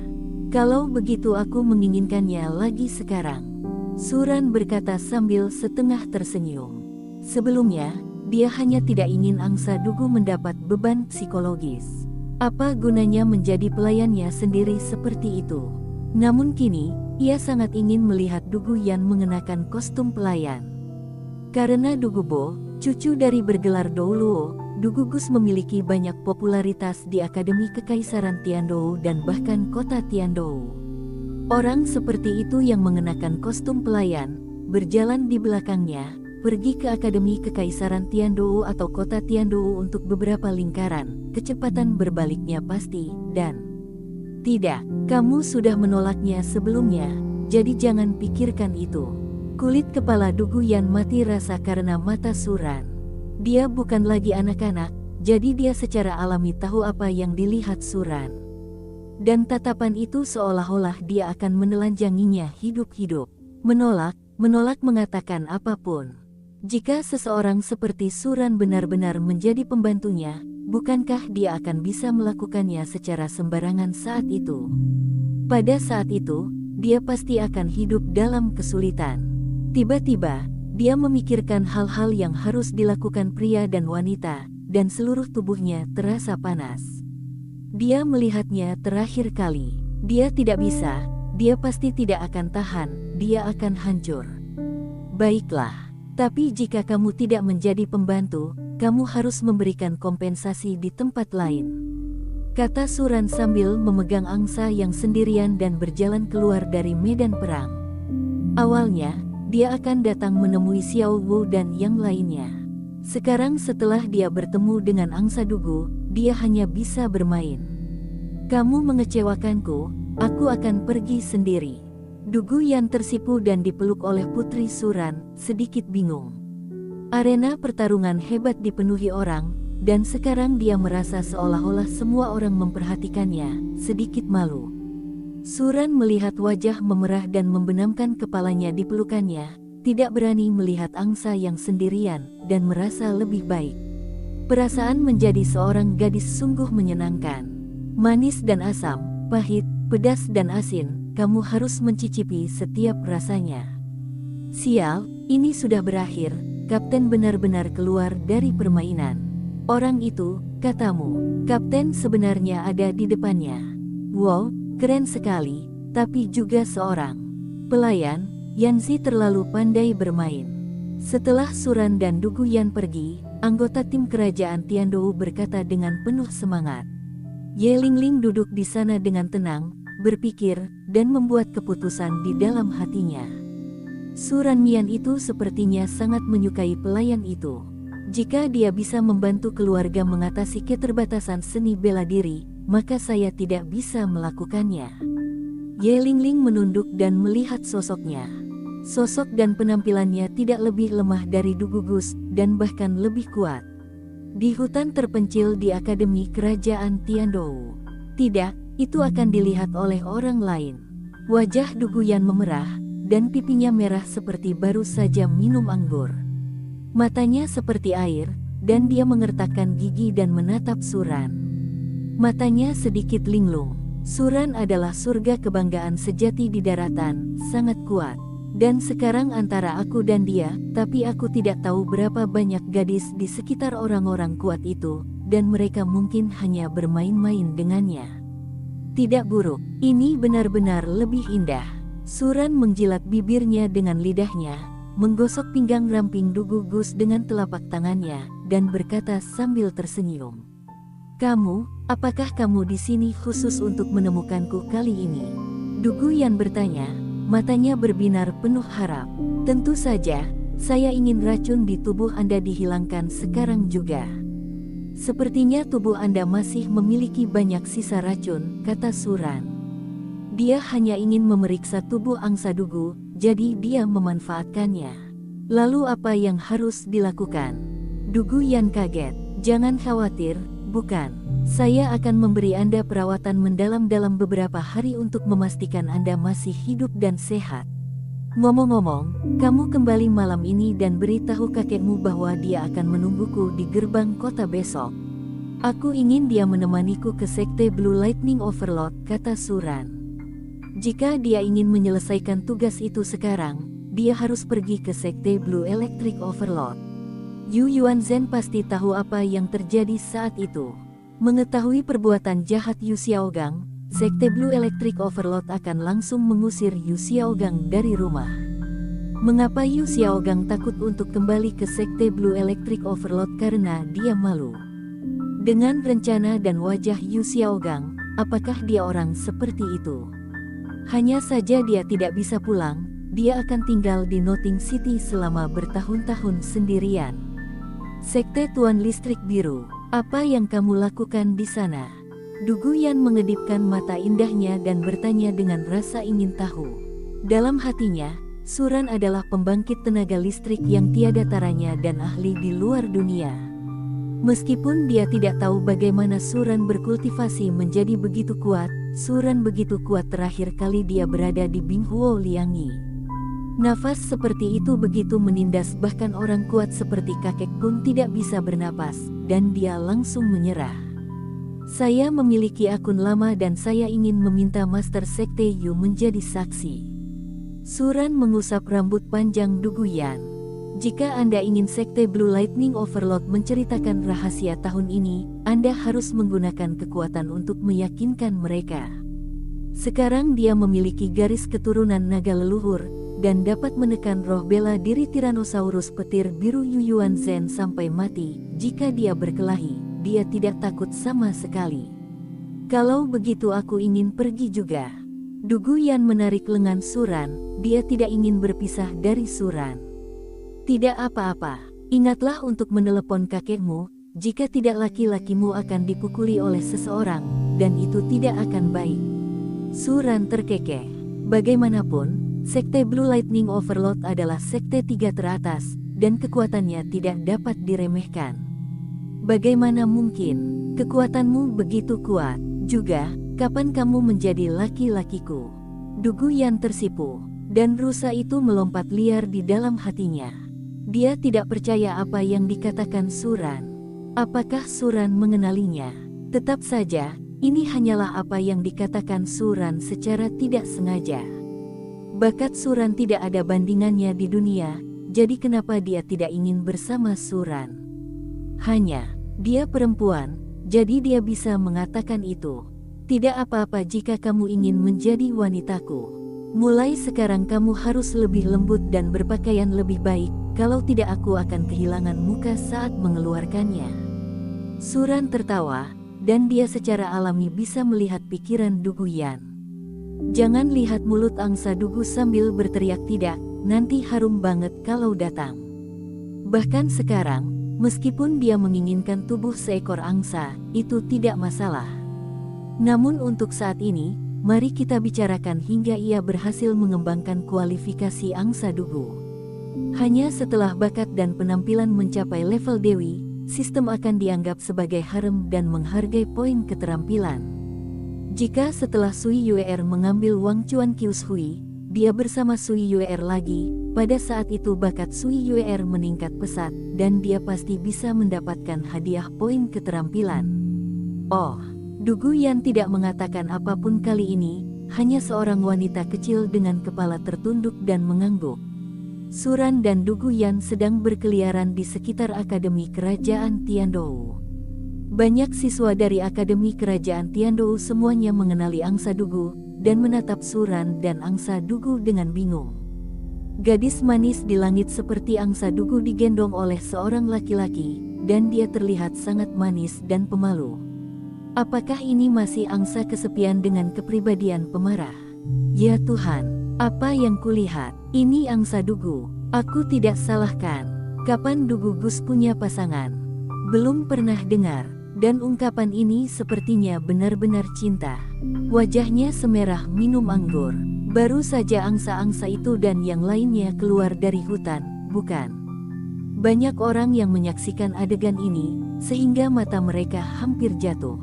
Kalau begitu aku menginginkannya lagi sekarang. Suran berkata sambil setengah tersenyum. Sebelumnya, dia hanya tidak ingin angsa Dugu mendapat beban psikologis. Apa gunanya menjadi pelayannya sendiri seperti itu? Namun kini, ia sangat ingin melihat Dugu Yan mengenakan kostum pelayan. Karena Dugubo, cucu dari bergelar Douluo, Dugugus memiliki banyak popularitas di Akademi Kekaisaran Tiandou dan bahkan kota Tiandou. Orang seperti itu yang mengenakan kostum pelayan, berjalan di belakangnya, pergi ke Akademi Kekaisaran Tiandou atau kota Tiandou untuk beberapa lingkaran, kecepatan berbaliknya pasti, dan tidak, kamu sudah menolaknya sebelumnya, jadi jangan pikirkan itu. Kulit kepala Dugu Yan mati rasa karena mata Suran. Dia bukan lagi anak-anak, jadi dia secara alami tahu apa yang dilihat Suran. Dan tatapan itu seolah-olah dia akan menelanjanginya hidup-hidup. Menolak mengatakan apapun. Jika seseorang seperti Suran benar-benar menjadi pembantunya, bukankah dia akan bisa melakukannya secara sembarangan saat itu? Pada saat itu, dia pasti akan hidup dalam kesulitan. Tiba-tiba, dia memikirkan hal-hal yang harus dilakukan pria dan wanita, dan seluruh tubuhnya terasa panas. Dia melihatnya terakhir kali. Dia tidak bisa, dia pasti tidak akan tahan, dia akan hancur. Baiklah, tapi jika kamu tidak menjadi pembantu, kamu harus memberikan kompensasi di tempat lain, kata Suran sambil memegang angsa yang sendirian dan berjalan keluar dari medan perang. Awalnya, dia akan datang menemui Xiao Wu dan yang lainnya. Sekarang setelah dia bertemu dengan angsa Dugu, dia hanya bisa bermain. Kamu mengecewakanku, aku akan pergi sendiri. Dugu Yan tersipu dan dipeluk oleh Putri Suran, sedikit bingung. Arena pertarungan hebat dipenuhi orang, dan sekarang dia merasa seolah-olah semua orang memperhatikannya, sedikit malu. Suran melihat wajah memerah dan membenamkan kepalanya di pelukannya, tidak berani melihat angsa yang sendirian, dan merasa lebih baik. Perasaan menjadi seorang gadis sungguh menyenangkan. Manis dan asam, pahit, pedas dan asin, kamu harus mencicipi setiap rasanya. Sial, ini sudah berakhir, Kapten benar-benar keluar dari permainan. Orang itu, katamu, Kapten sebenarnya ada di depannya. Wow, keren sekali, tapi juga seorang pelayan. Yanzi terlalu pandai bermain. Setelah Suran dan Dugu Yan pergi, anggota tim kerajaan Tiandou berkata dengan penuh semangat. Ye Lingling duduk di sana dengan tenang, berpikir, dan membuat keputusan di dalam hatinya. Suran Mian itu sepertinya sangat menyukai pelayan itu. Jika dia bisa membantu keluarga mengatasi keterbatasan seni bela diri, maka saya tidak bisa melakukannya. Ye Lingling menunduk dan melihat sosoknya. Sosok dan penampilannya tidak lebih lemah dari Dugugus, dan bahkan lebih kuat. Di hutan terpencil di Akademi Kerajaan Tiandou. Tidak, itu akan dilihat oleh orang lain. Wajah Dugu Yan memerah, dan pipinya merah seperti baru saja minum anggur. Matanya seperti air, dan dia mengertakkan gigi dan menatap Suran. Matanya sedikit linglung. Suran adalah surga kebanggaan sejati di daratan, sangat kuat. Dan sekarang antara aku dan dia, tapi aku tidak tahu berapa banyak gadis di sekitar orang-orang kuat itu, dan mereka mungkin hanya bermain-main dengannya. Tidak buruk, ini benar-benar lebih indah. Suran menjilat bibirnya dengan lidahnya, menggosok pinggang ramping Dugu Gus dengan telapak tangannya, dan berkata sambil tersenyum. "Kamu, apakah kamu di sini khusus untuk menemukanku kali ini?" Dugu Yan bertanya, matanya berbinar penuh harap. "Tentu saja, saya ingin racun di tubuh Anda dihilangkan sekarang juga." "Sepertinya tubuh Anda masih memiliki banyak sisa racun," kata Suran. "Dia hanya ingin memeriksa tubuh angsa Dugu, jadi dia memanfaatkannya." "Lalu apa yang harus dilakukan?" Dugu Yan kaget. "Jangan khawatir, bukan. Saya akan memberi Anda perawatan mendalam dalam beberapa hari untuk memastikan Anda masih hidup dan sehat. Ngomong-ngomong, kamu kembali malam ini dan beritahu kakekmu bahwa dia akan menungguku di gerbang kota besok. Aku ingin dia menemaniku ke sekte Blue Lightning Overlord," kata Suran. "Jika dia ingin menyelesaikan tugas itu sekarang, dia harus pergi ke sekte Blue Electric Overlord." Yu Yuanzhen pasti tahu apa yang terjadi saat itu. Mengetahui perbuatan jahat Yu Xiaogang, sekte Blue Electric Overlord akan langsung mengusir Yu Xiaogang dari rumah. Mengapa Yu Xiaogang takut untuk kembali ke sekte Blue Electric Overlord? Karena dia malu. Dengan rencana dan wajah Yu Xiaogang, apakah dia orang seperti itu? Hanya saja dia tidak bisa pulang, dia akan tinggal di Nothing City selama bertahun-tahun sendirian. Sekte Tuan Listrik Biru, apa yang kamu lakukan di sana? Dugu Yan mengedipkan mata indahnya dan bertanya dengan rasa ingin tahu. Dalam hatinya, Suran adalah pembangkit tenaga listrik yang tiada taranya dan ahli di luar dunia. Meskipun dia tidak tahu bagaimana Suran berkultivasi menjadi begitu kuat, Suran begitu kuat terakhir kali dia berada di Binghuo Liangyi. Nafas seperti itu begitu menindas, bahkan orang kuat seperti kakek pun tidak bisa bernapas, dan dia langsung menyerah. "Saya memiliki akun lama dan saya ingin meminta Master Sekte Yu menjadi saksi." Suran mengusap rambut panjang Dugu Yan. "Jika Anda ingin Sekte Blue Lightning Overlord menceritakan rahasia tahun ini, Anda harus menggunakan kekuatan untuk meyakinkan mereka. Sekarang dia memiliki garis keturunan naga leluhur, dan dapat menekan roh bela diri Tyrannosaurus petir biru Yu Yuanzhen sampai mati. Jika dia berkelahi, dia tidak takut sama sekali. Kalau begitu aku ingin pergi juga." Dugu Yan menarik lengan Suran, dia tidak ingin berpisah dari Suran. "Tidak apa-apa, ingatlah untuk menelepon kakekmu, jika tidak laki-lakimu akan dipukuli oleh seseorang, dan itu tidak akan baik." Suran terkekeh. Bagaimanapun, Sekte Blue Lightning Overlord adalah sekte 3 teratas, dan kekuatannya tidak dapat diremehkan. "Bagaimana mungkin? Kekuatanmu begitu kuat. Juga, kapan kamu menjadi laki-lakiku?" Dugu Yan tersipu, dan rusa itu melompat liar di dalam hatinya. Dia tidak percaya apa yang dikatakan Suran. Apakah Suran mengenalinya? Tetap saja, ini hanyalah apa yang dikatakan Suran secara tidak sengaja. Bakat Suran tidak ada bandingannya di dunia, jadi kenapa dia tidak ingin bersama Suran? Hanya, dia perempuan, jadi dia bisa mengatakan itu. "Tidak apa-apa jika kamu ingin menjadi wanitaku. Mulai sekarang kamu harus lebih lembut dan berpakaian lebih baik, kalau tidak aku akan kehilangan muka saat mengeluarkannya." Suran tertawa, dan dia secara alami bisa melihat pikiran Dugu Yan. "Jangan lihat mulut angsa Dugu sambil berteriak tidak, nanti harum banget kalau datang." Bahkan sekarang, meskipun dia menginginkan tubuh seekor angsa, itu tidak masalah. Namun untuk saat ini, mari kita bicarakan hingga ia berhasil mengembangkan kualifikasi angsa Dugu. Hanya setelah bakat dan penampilan mencapai level Dewi, sistem akan dianggap sebagai harem dan menghargai poin keterampilan. Jika setelah Sui Yuer mengambil Wang Chuan Kius Hui, dia bersama Sui Yuer lagi, pada saat itu bakat Sui Yuer meningkat pesat, dan dia pasti bisa mendapatkan hadiah poin keterampilan. Oh, Dugu Yan tidak mengatakan apapun kali ini, hanya seorang wanita kecil dengan kepala tertunduk dan mengangguk. Suran dan Dugu Yan sedang berkeliaran di sekitar Akademi Kerajaan Tiandou. Banyak siswa dari Akademi Kerajaan Tiandou semuanya mengenali angsa Dugu, dan menatap Suran dan angsa Dugu dengan bingung. Gadis manis di langit seperti angsa dugu digendong oleh seorang laki-laki, dan dia terlihat sangat manis dan pemalu. Apakah ini masih angsa kesepian dengan kepribadian pemarah? Ya Tuhan, apa yang kulihat? Ini angsa dugu. Aku tidak salahkan. Kapan dugu Gus punya pasangan? Belum pernah dengar. Dan ungkapan ini sepertinya benar-benar cinta. Wajahnya semerah minum anggur. Baru saja angsa-angsa itu dan yang lainnya keluar dari hutan, bukan? Banyak orang yang menyaksikan adegan ini, sehingga mata mereka hampir jatuh.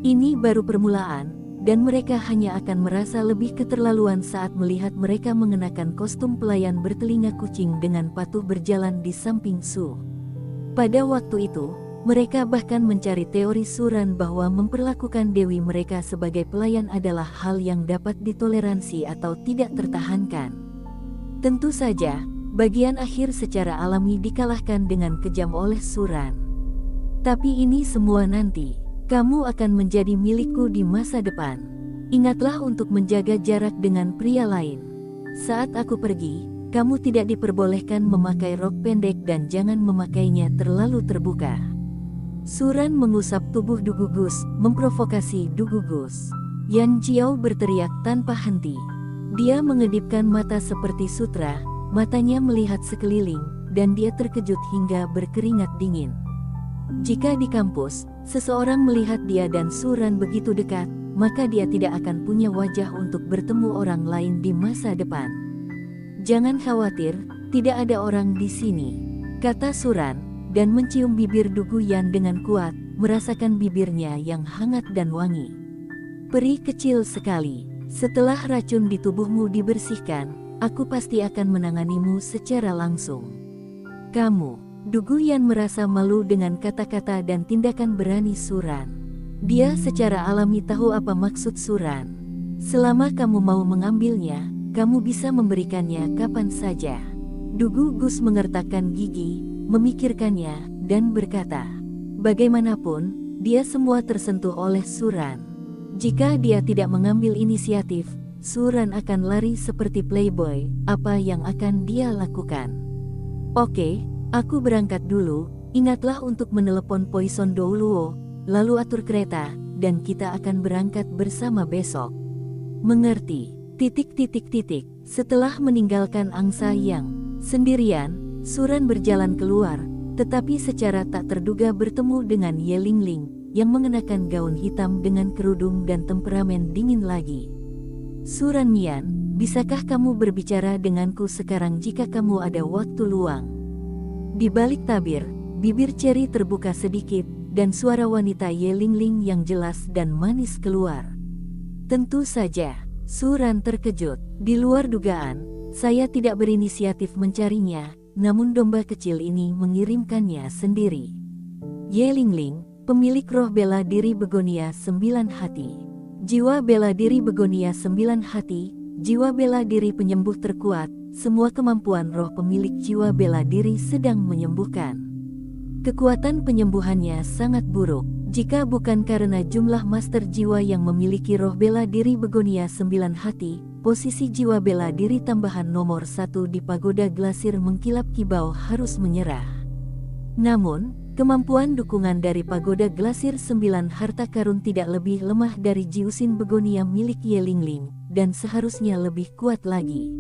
Ini baru permulaan, dan mereka hanya akan merasa lebih keterlaluan saat melihat mereka mengenakan kostum pelayan bertelinga kucing dengan patuh berjalan di samping Su. Pada waktu itu, mereka bahkan mencari teori Suran bahwa memperlakukan dewi mereka sebagai pelayan adalah hal yang dapat ditoleransi atau tidak tertahankan. Tentu saja, bagian akhir secara alami dikalahkan dengan kejam oleh Suran. Tapi ini semua nanti. Kamu akan menjadi milikku di masa depan. Ingatlah untuk menjaga jarak dengan pria lain. Saat aku pergi, kamu tidak diperbolehkan memakai rok pendek dan jangan memakainya terlalu terbuka. Suran mengusap tubuh Dugu Gus, memprovokasi Dugu Gus. Yan Jiao berteriak tanpa henti. Dia mengedipkan mata seperti sutra, matanya melihat sekeliling, dan dia terkejut hingga berkeringat dingin. Jika di kampus, seseorang melihat dia dan Suran begitu dekat, maka dia tidak akan punya wajah untuk bertemu orang lain di masa depan. Jangan khawatir, tidak ada orang di sini, kata Suran, dan mencium bibir Dugu Yan dengan kuat, merasakan bibirnya yang hangat dan wangi. Peri kecil sekali, setelah racun di tubuhmu dibersihkan, aku pasti akan menanganimu secara langsung. Kamu, Dugu Yan merasa malu dengan kata-kata dan tindakan berani Suran. Dia secara alami tahu apa maksud Suran. Selama kamu mau mengambilnya, kamu bisa memberikannya kapan saja. Dugu Gus mengertakkan gigi, memikirkannya, dan berkata, bagaimanapun, dia semua tersentuh oleh Suran. Jika dia tidak mengambil inisiatif, Suran akan lari seperti playboy. Apa yang akan dia lakukan? Oke, aku berangkat dulu. Ingatlah untuk menelepon Poison Douluo, lalu atur kereta, dan kita akan berangkat bersama besok. Mengerti? Setelah meninggalkan angsa yang sendirian, Suran berjalan keluar, tetapi secara tak terduga bertemu dengan Ye Lingling, yang mengenakan gaun hitam dengan kerudung dan temperamen dingin lagi. Suran Mian, bisakah kamu berbicara denganku sekarang jika kamu ada waktu luang? Di balik tabir, bibir Cherry terbuka sedikit, dan suara wanita Ye Lingling yang jelas dan manis keluar. Tentu saja, Suran terkejut. Di luar dugaan, saya tidak berinisiatif mencarinya, namun domba kecil ini mengirimkannya sendiri. Ye Lingling, pemilik roh bela diri begonia 9 hati. Jiwa bela diri begonia 9 hati, jiwa bela diri penyembuh terkuat, semua kemampuan roh pemilik jiwa bela diri sedang menyembuhkan. Kekuatan penyembuhannya sangat buruk, jika bukan karena jumlah master jiwa yang memiliki roh bela diri begonia 9 hati, posisi jiwa bela diri tambahan nomor 1 di pagoda Glasir mengkilap kibau harus menyerah. Namun, kemampuan dukungan dari pagoda Glasir 9 harta karun tidak lebih lemah dari jiusin begonia milik Ye Lingling, dan seharusnya lebih kuat lagi.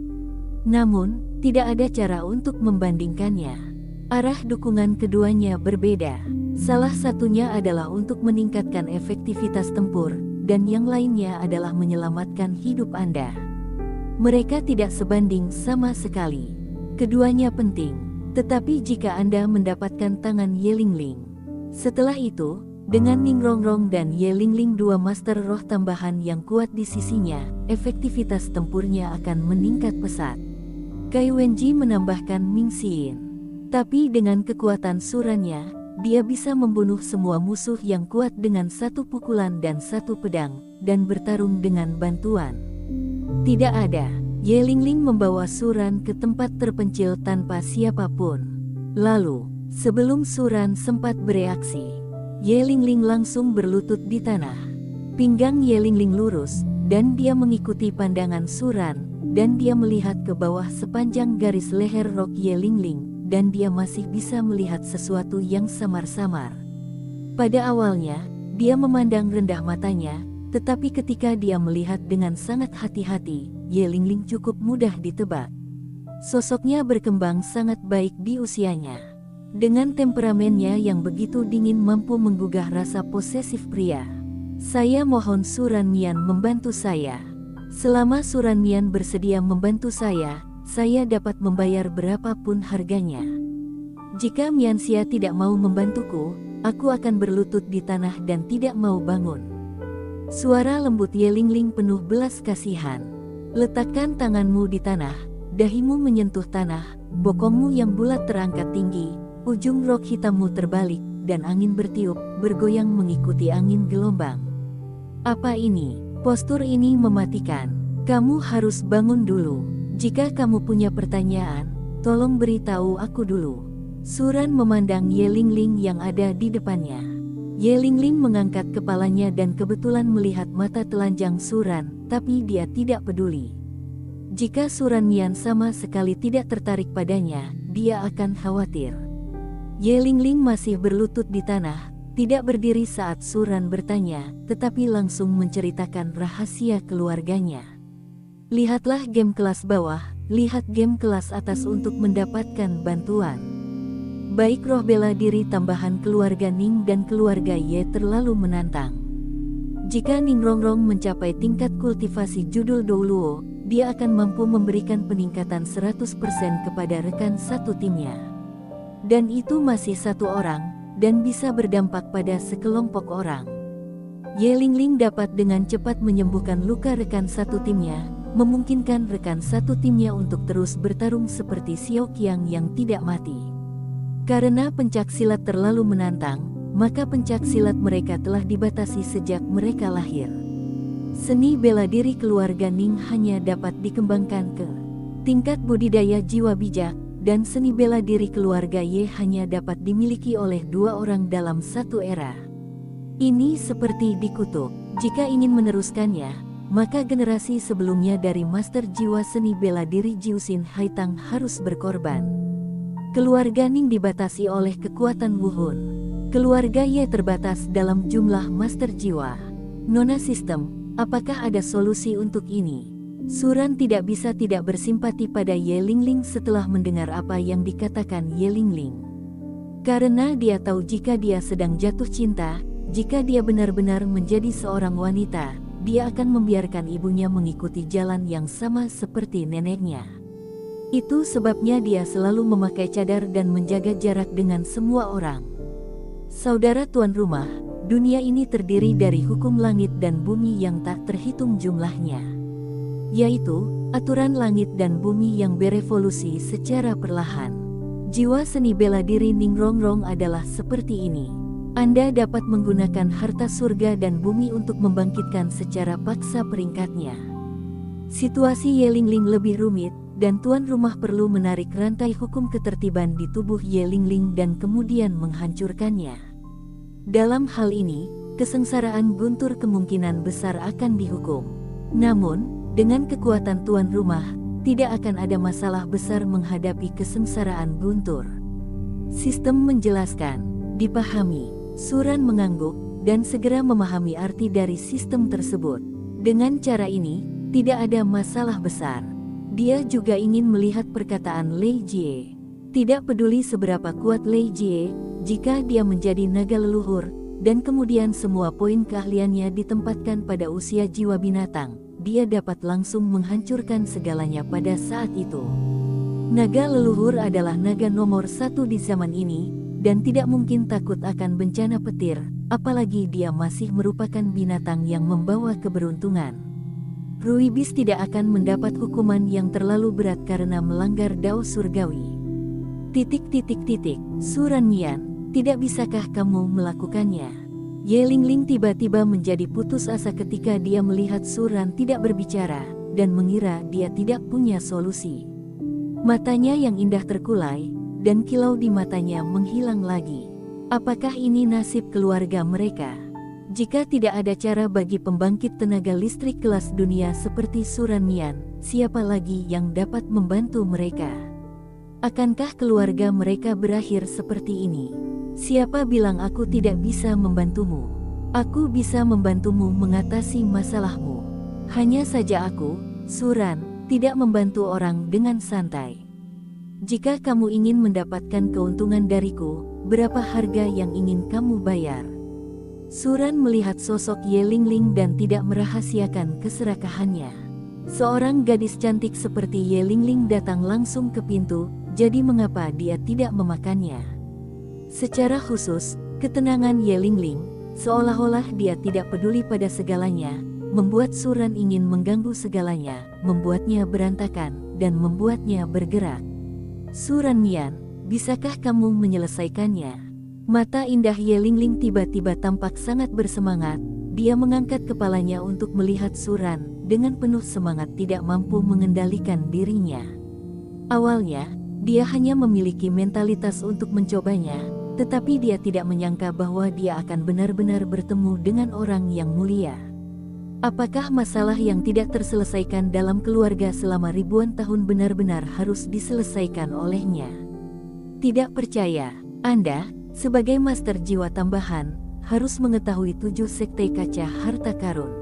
Namun, tidak ada cara untuk membandingkannya. Arah dukungan keduanya berbeda. Salah satunya adalah untuk meningkatkan efektivitas tempur, dan yang lainnya adalah menyelamatkan hidup Anda. Mereka tidak sebanding sama sekali. Keduanya penting, tetapi jika Anda mendapatkan tangan Ye Lingling, setelah itu, dengan Ningrongrong dan Ye Lingling dua master roh tambahan yang kuat di sisinya, efektivitas tempurnya akan meningkat pesat. Kai Wenji menambahkan Ming Xin. Tapi dengan kekuatan surannya, dia bisa membunuh semua musuh yang kuat dengan satu pukulan dan satu pedang, dan bertarung dengan bantuan. Tidak ada. Ye Lingling membawa Suran ke tempat terpencil tanpa siapapun. Lalu, sebelum Suran sempat bereaksi, Ye Lingling langsung berlutut di tanah. Pinggang Ye Lingling lurus, dan dia mengikuti pandangan Suran, dan dia melihat ke bawah sepanjang garis leher rok Ye Lingling, dan dia masih bisa melihat sesuatu yang samar-samar. Pada awalnya, dia memandang rendah matanya, tetapi ketika dia melihat dengan sangat hati-hati, Ye Lingling cukup mudah ditebak. Sosoknya berkembang sangat baik di usianya. Dengan temperamennya yang begitu dingin mampu menggugah rasa posesif pria. Saya mohon Suran Mian membantu saya. Selama Suran Mian bersedia membantu saya dapat membayar berapapun harganya. Jika Mian Xia tidak mau membantuku, aku akan berlutut di tanah dan tidak mau bangun. Suara lembut Ye Lingling penuh belas kasihan. Letakkan tanganmu di tanah, dahimu menyentuh tanah, bokongmu yang bulat terangkat tinggi, ujung rok hitammu terbalik, dan angin bertiup, bergoyang mengikuti angin gelombang. Apa ini? Postur ini mematikan. Kamu harus bangun dulu. Jika kamu punya pertanyaan, tolong beritahu aku dulu. Suran memandang Ye Lingling yang ada di depannya. Ye Lingling mengangkat kepalanya dan kebetulan melihat mata telanjang Suran, tapi dia tidak peduli. Jika Suran Mian sama sekali tidak tertarik padanya, dia akan khawatir. Ye Lingling masih berlutut di tanah, tidak berdiri saat Suran bertanya, tetapi langsung menceritakan rahasia keluarganya. Lihatlah game kelas bawah, lihat game kelas atas untuk mendapatkan bantuan. Baik roh bela diri tambahan keluarga Ning dan keluarga Ye terlalu menantang. Jika Ning Rongrong mencapai tingkat kultivasi judul Douluo, dia akan mampu memberikan peningkatan 100% kepada rekan satu timnya. Dan itu masih satu orang, dan bisa berdampak pada sekelompok orang. Ye Lingling dapat dengan cepat menyembuhkan luka rekan satu timnya, memungkinkan rekan satu timnya untuk terus bertarung seperti Xiao Qiang yang tidak mati. Karena pencaksilat terlalu menantang, maka pencaksilat mereka telah dibatasi sejak mereka lahir. Seni bela diri keluarga Ning hanya dapat dikembangkan ke tingkat budidaya jiwa bijak, dan seni bela diri keluarga Ye hanya dapat dimiliki oleh 2 orang dalam satu era. Ini seperti dikutuk. Jika ingin meneruskannya, maka generasi sebelumnya dari Master Jiwa Seni Bela Diri Jiuxin Haitang harus berkorban. Keluarga Ning dibatasi oleh kekuatan Wuhun. Keluarga Ye terbatas dalam jumlah Master Jiwa. Nona Sistem, apakah ada solusi untuk ini? Suran tidak bisa tidak bersimpati pada Ye Lingling setelah mendengar apa yang dikatakan Ye Lingling. Karena dia tahu jika dia sedang jatuh cinta, jika dia benar-benar menjadi seorang wanita, dia akan membiarkan ibunya mengikuti jalan yang sama seperti neneknya. Itu sebabnya dia selalu memakai cadar dan menjaga jarak dengan semua orang. Saudara tuan rumah, dunia ini terdiri dari hukum langit dan bumi yang tak terhitung jumlahnya. Yaitu, aturan langit dan bumi yang berevolusi secara perlahan. Jiwa seni bela diri Ning Rongrong adalah seperti ini. Anda dapat menggunakan harta surga dan bumi untuk membangkitkan secara paksa peringkatnya. Situasi Ye Lingling lebih rumit, dan tuan rumah perlu menarik rantai hukum ketertiban di tubuh Ye Lingling dan kemudian menghancurkannya. Dalam hal ini, kesengsaraan guntur kemungkinan besar akan dihukum. Namun, dengan kekuatan tuan rumah, tidak akan ada masalah besar menghadapi kesengsaraan guntur. Sistem menjelaskan, dipahami. Suran mengangguk, dan segera memahami arti dari sistem tersebut. Dengan cara ini, tidak ada masalah besar. Dia juga ingin melihat perkataan Lei Jie. Tidak peduli seberapa kuat Lei Jie, jika dia menjadi naga leluhur, dan kemudian semua poin keahliannya ditempatkan pada usia jiwa binatang, dia dapat langsung menghancurkan segalanya pada saat itu. Naga leluhur adalah naga nomor 1 di zaman ini, dan tidak mungkin takut akan bencana petir, apalagi dia masih merupakan binatang yang membawa keberuntungan. Ruibis tidak akan mendapat hukuman yang terlalu berat karena melanggar dao surgawi. Suran Mian, tidak bisakah kamu melakukannya? Ye Lingling tiba-tiba menjadi putus asa ketika dia melihat Suran tidak berbicara, dan mengira dia tidak punya solusi. Matanya yang indah terkulai, dan kilau di matanya menghilang lagi. Apakah ini nasib keluarga mereka? Jika tidak ada cara bagi pembangkit tenaga listrik kelas dunia seperti Suran Mian, siapa lagi yang dapat membantu mereka? Akankah keluarga mereka berakhir seperti ini? Siapa bilang aku tidak bisa membantumu? Aku bisa membantumu mengatasi masalahmu. Hanya saja aku, Suran, tidak membantu orang dengan santai. Jika kamu ingin mendapatkan keuntungan dariku, berapa harga yang ingin kamu bayar? Suran melihat sosok Ye Lingling dan tidak merahasiakan keserakahannya. Seorang gadis cantik seperti Ye Lingling datang langsung ke pintu, jadi mengapa dia tidak memakannya? Secara khusus, ketenangan Ye Lingling, seolah-olah dia tidak peduli pada segalanya, membuat Suran ingin mengganggu segalanya, membuatnya berantakan, dan membuatnya bergerak. Suran Mian, bisakah kamu menyelesaikannya? Mata indah Ye Lingling tiba-tiba tampak sangat bersemangat, dia mengangkat kepalanya untuk melihat Suran, dengan penuh semangat tidak mampu mengendalikan dirinya. Awalnya, dia hanya memiliki mentalitas untuk mencobanya, tetapi dia tidak menyangka bahwa dia akan benar-benar bertemu dengan orang yang mulia. Apakah masalah yang tidak terselesaikan dalam keluarga selama ribuan tahun benar-benar harus diselesaikan olehnya? Tidak percaya, Anda, sebagai master jiwa tambahan, harus mengetahui 7 sekte kaca harta karun.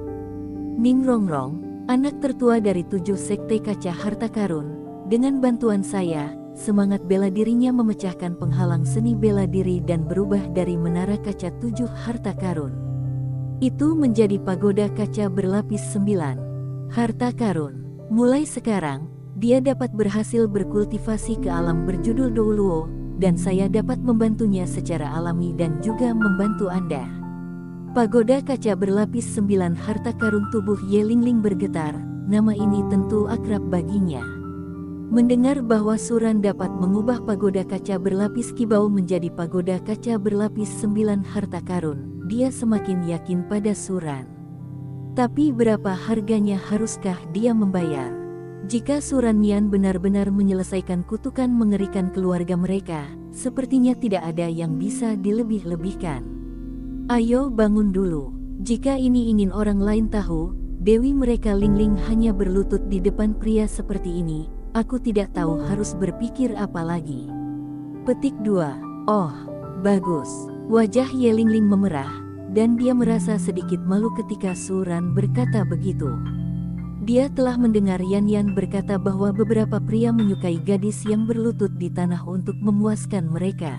Ning Rongrong, anak tertua dari 7 sekte kaca harta karun, dengan bantuan saya, semangat bela dirinya memecahkan penghalang seni bela diri dan berubah dari menara kaca 7 harta karun itu menjadi pagoda kaca berlapis 9 harta karun. Mulai sekarang, dia dapat berhasil berkultivasi ke alam berjudul Douluo, dan saya dapat membantunya secara alami dan juga membantu Anda. Pagoda kaca berlapis 9 harta karun. Tubuh Ye Lingling bergetar, nama ini tentu akrab baginya. Mendengar bahwa Suran dapat mengubah pagoda kaca berlapis kibau menjadi pagoda kaca berlapis 9 harta karun, dia semakin yakin pada Suran. Tapi berapa harganya haruskah dia membayar? Jika Suran Mian benar-benar menyelesaikan kutukan mengerikan keluarga mereka, sepertinya tidak ada yang bisa dilebih-lebihkan. Ayo bangun dulu. Jika ini ingin orang lain tahu, Dewi mereka Lingling hanya berlutut di depan pria seperti ini. Aku tidak tahu harus berpikir apa lagi. Petik 2. Oh, bagus. Wajah Ye Lingling memerah, dan dia merasa sedikit malu ketika Suran berkata begitu. Dia telah mendengar Yan Yan berkata bahwa beberapa pria menyukai gadis yang berlutut di tanah untuk memuaskan mereka.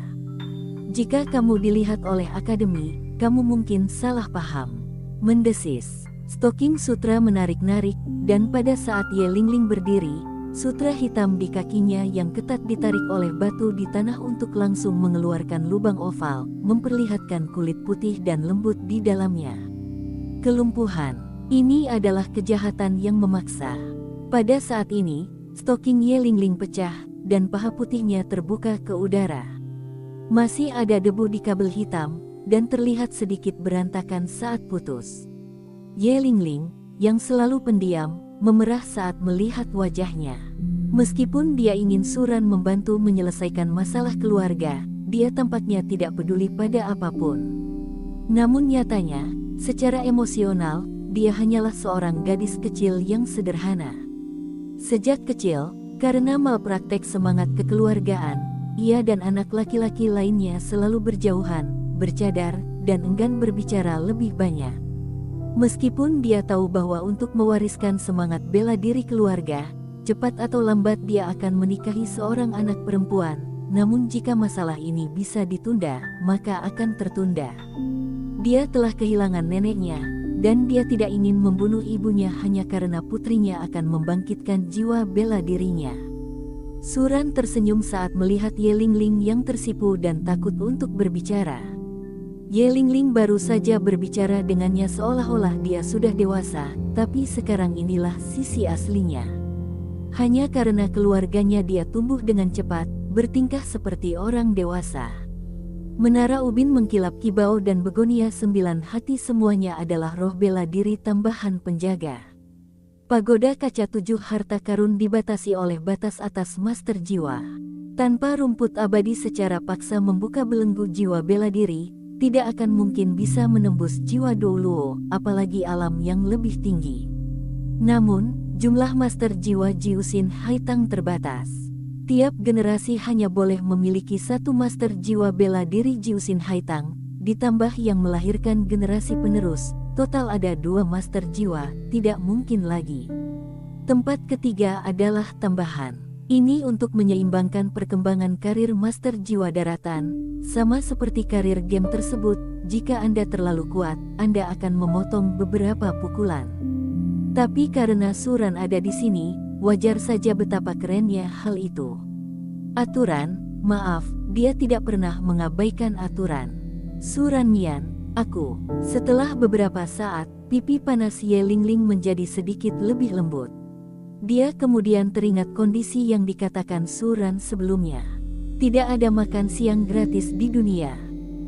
Jika kamu dilihat oleh akademi, kamu mungkin salah paham. Mendesis. Stocking sutra menarik-narik, dan pada saat Ye Lingling berdiri, sutra hitam di kakinya yang ketat ditarik oleh batu di tanah untuk langsung mengeluarkan lubang oval, memperlihatkan kulit putih dan lembut di dalamnya. Kelumpuhan. Ini adalah kejahatan yang memaksa. Pada saat ini, stocking Ye Lingling pecah, dan paha putihnya terbuka ke udara. Masih ada debu di kabel hitam, dan terlihat sedikit berantakan saat putus. Ye Lingling, yang selalu pendiam, memerah saat melihat wajahnya. Meskipun dia ingin Suran membantu menyelesaikan masalah keluarga, dia tampaknya tidak peduli pada apapun. Namun nyatanya, secara emosional, dia hanyalah seorang gadis kecil yang sederhana. Sejak kecil, karena malpraktek semangat kekeluargaan, ia dan anak laki-laki lainnya selalu berjauhan, bercadar, dan enggan berbicara lebih banyak. Meskipun dia tahu bahwa untuk mewariskan semangat bela diri keluarga, cepat atau lambat dia akan menikahi seorang anak perempuan, namun jika masalah ini bisa ditunda, maka akan tertunda. Dia telah kehilangan neneknya, dan dia tidak ingin membunuh ibunya hanya karena putrinya akan membangkitkan jiwa bela dirinya. Suran tersenyum saat melihat Ye Lingling yang tersipu dan takut untuk berbicara. Ye Lingling baru saja berbicara dengannya seolah-olah dia sudah dewasa, tapi sekarang inilah sisi aslinya. Hanya karena keluarganya dia tumbuh dengan cepat, bertingkah seperti orang dewasa. Menara ubin mengkilap kibau dan begonia 9 hati semuanya adalah roh bela diri tambahan penjaga. Pagoda kaca 7 harta karun dibatasi oleh batas atas master jiwa. Tanpa rumput abadi secara paksa membuka belenggu jiwa bela diri, tidak akan mungkin bisa menembus jiwa Douluo, apalagi alam yang lebih tinggi. Namun, jumlah master jiwa Jiusin Haitang terbatas. Tiap generasi hanya boleh memiliki satu master jiwa bela diri Jiusin Haitang, ditambah yang melahirkan generasi penerus, total ada 2 master jiwa, tidak mungkin lagi. Tempat ketiga adalah tambahan. Ini untuk menyeimbangkan perkembangan karir master jiwa daratan, sama seperti karir game tersebut, jika Anda terlalu kuat, Anda akan memotong beberapa pukulan. Tapi karena Suran ada di sini, wajar saja betapa kerennya hal itu. Aturan, maaf, dia tidak pernah mengabaikan aturan. Suran Mian, aku. Setelah beberapa saat, pipi panas Ye Lingling menjadi sedikit lebih lembut. Dia kemudian teringat kondisi yang dikatakan Suran sebelumnya. Tidak ada makan siang gratis di dunia.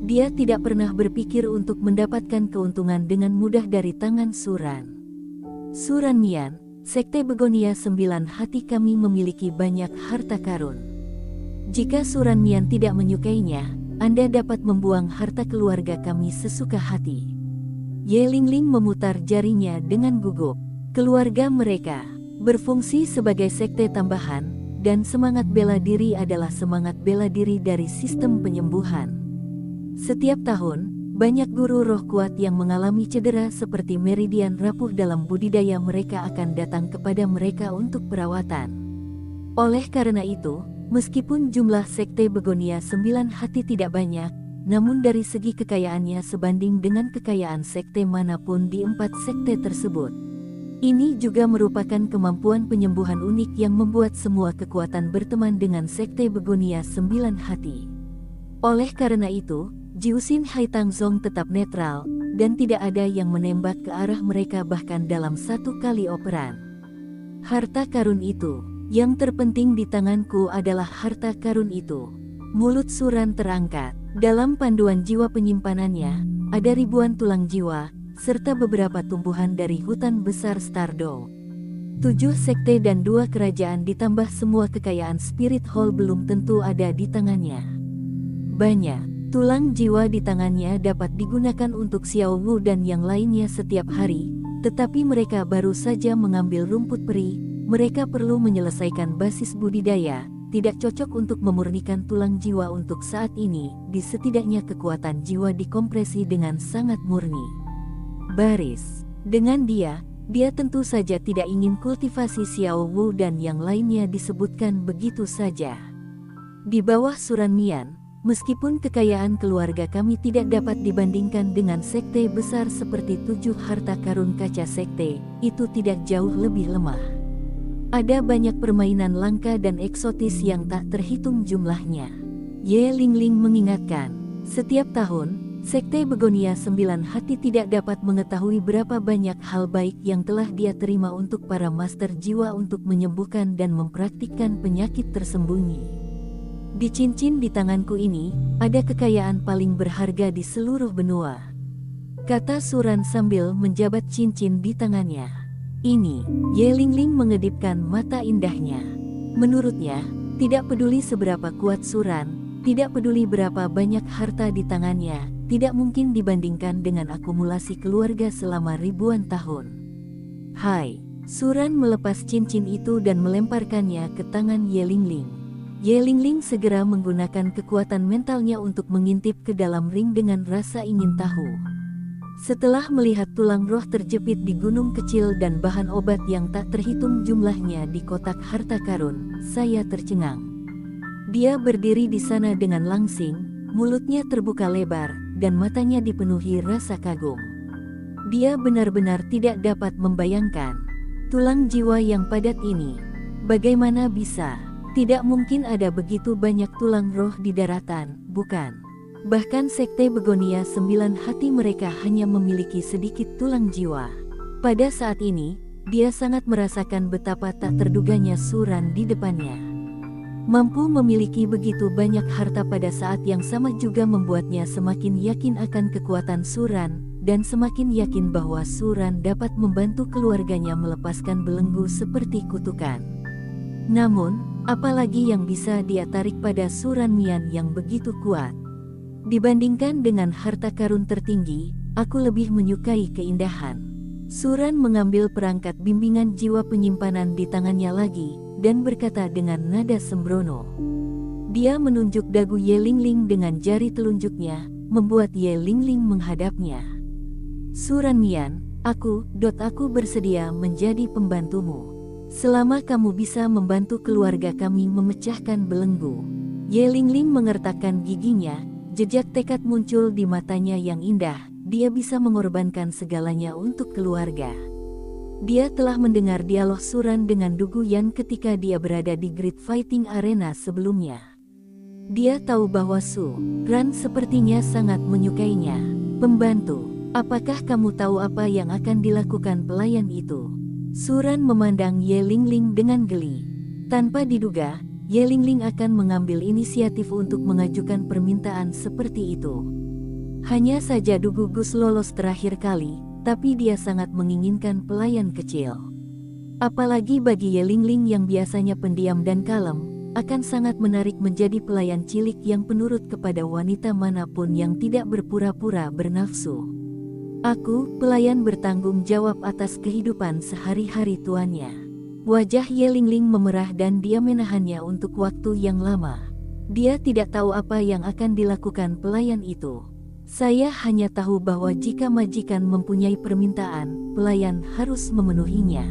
Dia tidak pernah berpikir untuk mendapatkan keuntungan dengan mudah dari tangan Suran. Suran Mian, Sekte Begonia 9 hati kami memiliki banyak harta karun. Jika Suran Mian tidak menyukainya, Anda dapat membuang harta keluarga kami sesuka hati. Ye Lingling memutar jarinya dengan gugup. Keluarga mereka berfungsi sebagai sekte tambahan, dan semangat bela diri adalah semangat bela diri dari sistem penyembuhan. Setiap tahun, banyak guru roh kuat yang mengalami cedera seperti meridian rapuh dalam budidaya mereka akan datang kepada mereka untuk perawatan. Oleh karena itu, meskipun jumlah sekte Begonia 9 hati tidak banyak, namun dari segi kekayaannya sebanding dengan kekayaan sekte manapun di 4 sekte tersebut. Ini juga merupakan kemampuan penyembuhan unik yang membuat semua kekuatan berteman dengan Sekte Begonia 9 hati. Oleh karena itu, Jiusin Haitang Zong tetap netral, dan tidak ada yang menembak ke arah mereka bahkan dalam 1 kali operan. Harta karun itu, yang terpenting di tanganku adalah harta karun itu. Mulut Suran terangkat. Dalam panduan jiwa penyimpanannya, ada ribuan tulang jiwa, serta beberapa tumbuhan dari hutan besar Stardow. 7 sekte dan 2 kerajaan ditambah semua kekayaan Spirit Hall belum tentu ada di tangannya. Banyak tulang jiwa di tangannya dapat digunakan untuk Xiao Wu dan yang lainnya setiap hari, tetapi mereka baru saja mengambil rumput peri, mereka perlu menyelesaikan basis budidaya, tidak cocok untuk memurnikan tulang jiwa untuk saat ini, setidaknya kekuatan jiwa dikompresi dengan sangat murni. Baris. Dengan dia tentu saja tidak ingin kultivasi Xiao Wu dan yang lainnya disebutkan begitu saja. Di bawah Suran Mian, meskipun kekayaan keluarga kami tidak dapat dibandingkan dengan sekte besar seperti 7 harta karun kaca sekte, itu tidak jauh lebih lemah. Ada banyak permainan langka dan eksotis yang tak terhitung jumlahnya. Ye Lingling mengingatkan, setiap tahun, Sekte Begonia 9 hati tidak dapat mengetahui berapa banyak hal baik yang telah dia terima untuk para master jiwa untuk menyembuhkan dan mempraktikkan penyakit tersembunyi. Di cincin di tanganku ini, ada kekayaan paling berharga di seluruh benua, kata Suran sambil menjabat cincin di tangannya. Ini, Ye Lingling mengedipkan mata indahnya. Menurutnya, tidak peduli seberapa kuat Suran, tidak peduli berapa banyak harta di tangannya, tidak mungkin dibandingkan dengan akumulasi keluarga selama ribuan tahun. Hai, Suran melepas cincin itu dan melemparkannya ke tangan Ye Lingling. Ye Lingling segera menggunakan kekuatan mentalnya untuk mengintip ke dalam ring dengan rasa ingin tahu. Setelah melihat tulang roh terjepit di gunung kecil dan bahan obat yang tak terhitung jumlahnya di kotak harta karun, saya tercengang. Dia berdiri di sana dengan langsing, mulutnya terbuka lebar, dan matanya dipenuhi rasa kagum. Dia benar-benar tidak dapat membayangkan tulang jiwa yang padat ini. Bagaimana bisa? Tidak mungkin ada begitu banyak tulang roh di daratan, bukan? Bahkan Sekte Begonia 9 hati mereka hanya memiliki sedikit tulang jiwa. Pada saat ini, dia sangat merasakan betapa tak terduganya Suran di depannya. Mampu memiliki begitu banyak harta pada saat yang sama juga membuatnya semakin yakin akan kekuatan Suran, dan semakin yakin bahwa Suran dapat membantu keluarganya melepaskan belenggu seperti kutukan. Namun, apalagi yang bisa dia tarik pada Suran Mian yang begitu kuat? Dibandingkan dengan harta karun tertinggi, aku lebih menyukai keindahan. Suran mengambil perangkat bimbingan jiwa penyimpanan di tangannya lagi, dan berkata dengan nada sembrono. Dia menunjuk dagu Ye Lingling dengan jari telunjuknya, membuat Ye Lingling menghadapnya. Suran Mian, aku bersedia menjadi pembantumu. Selama kamu bisa membantu keluarga kami memecahkan belenggu. Ye Lingling mengertakkan giginya, jejak tekad muncul di matanya yang indah. Dia bisa mengorbankan segalanya untuk keluarga. Dia telah mendengar dialog Suran dengan Dugu Yan ketika dia berada di Great Fighting Arena sebelumnya. Dia tahu bahwa Su Ran sepertinya sangat menyukainya. Pembantu, apakah kamu tahu apa yang akan dilakukan pelayan itu? Suran memandang Ye Lingling dengan geli. Tanpa diduga, Ye Lingling akan mengambil inisiatif untuk mengajukan permintaan seperti itu. Hanya saja Dugu Gus lolos terakhir kali, tapi dia sangat menginginkan pelayan kecil. Apalagi bagi Ye Lingling yang biasanya pendiam dan kalem, akan sangat menarik menjadi pelayan cilik yang penurut kepada wanita manapun yang tidak berpura-pura bernafsu. Aku, pelayan bertanggung jawab atas kehidupan sehari-hari tuannya. Wajah Ye Lingling memerah dan dia menahannya untuk waktu yang lama. Dia tidak tahu apa yang akan dilakukan pelayan itu. Saya hanya tahu bahwa jika majikan mempunyai permintaan, pelayan harus memenuhinya.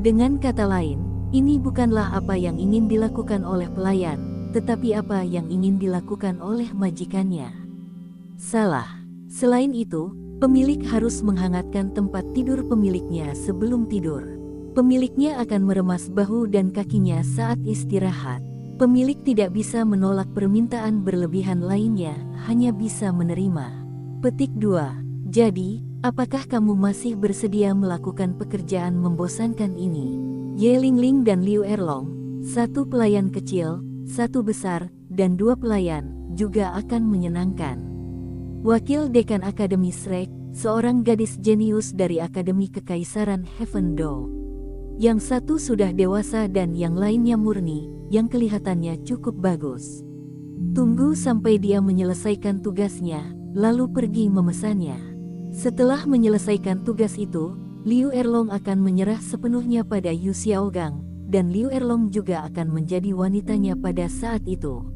Dengan kata lain, ini bukanlah apa yang ingin dilakukan oleh pelayan, tetapi apa yang ingin dilakukan oleh majikannya. Salah. Selain itu, pemilik harus menghangatkan tempat tidur pemiliknya sebelum tidur. Pemiliknya akan meremas bahu dan kakinya saat istirahat. Pemilik tidak bisa menolak permintaan berlebihan lainnya, hanya bisa menerima. Petik 2. Jadi, apakah kamu masih bersedia melakukan pekerjaan membosankan ini? Ye Lingling dan Liu Erlong, satu pelayan kecil, satu besar, dan dua pelayan, juga akan menyenangkan. Wakil Dekan Akademi Shrek, seorang gadis jenius dari Akademi Kekaisaran Heaven Do. Yang satu sudah dewasa dan yang lainnya murni, yang kelihatannya cukup bagus. Tunggu sampai dia menyelesaikan tugasnya, lalu pergi memesannya. Setelah menyelesaikan tugas itu, Liu Erlong akan menyerah sepenuhnya pada Yu Xiaogang, dan Liu Erlong juga akan menjadi wanitanya pada saat itu.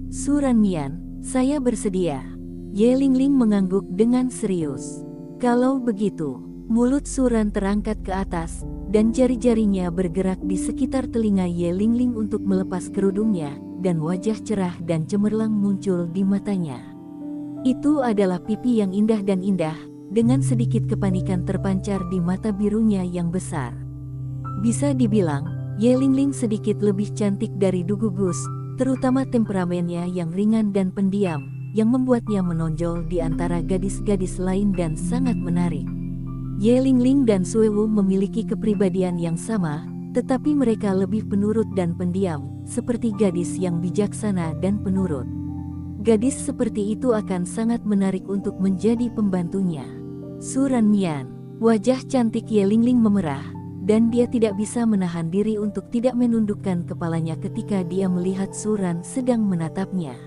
Suran Mian, saya bersedia. Ye Lingling mengangguk dengan serius. Kalau begitu, mulut Suran terangkat ke atas, dan jari-jarinya bergerak di sekitar telinga Ye Lingling untuk melepas kerudungnya, dan wajah cerah dan cemerlang muncul di matanya. Itu adalah pipi yang indah dan indah, dengan sedikit kepanikan terpancar di mata birunya yang besar. Bisa dibilang, Ye Lingling sedikit lebih cantik dari Dugu Gus, terutama temperamennya yang ringan dan pendiam, yang membuatnya menonjol di antara gadis-gadis lain dan sangat menarik. Ye Lingling dan Sue Wu memiliki kepribadian yang sama, tetapi mereka lebih penurut dan pendiam, seperti gadis yang bijaksana dan penurut. Gadis seperti itu akan sangat menarik untuk menjadi pembantunya. Suran Mian, wajah cantik Ye Lingling memerah, dan dia tidak bisa menahan diri untuk tidak menundukkan kepalanya ketika dia melihat Suran sedang menatapnya.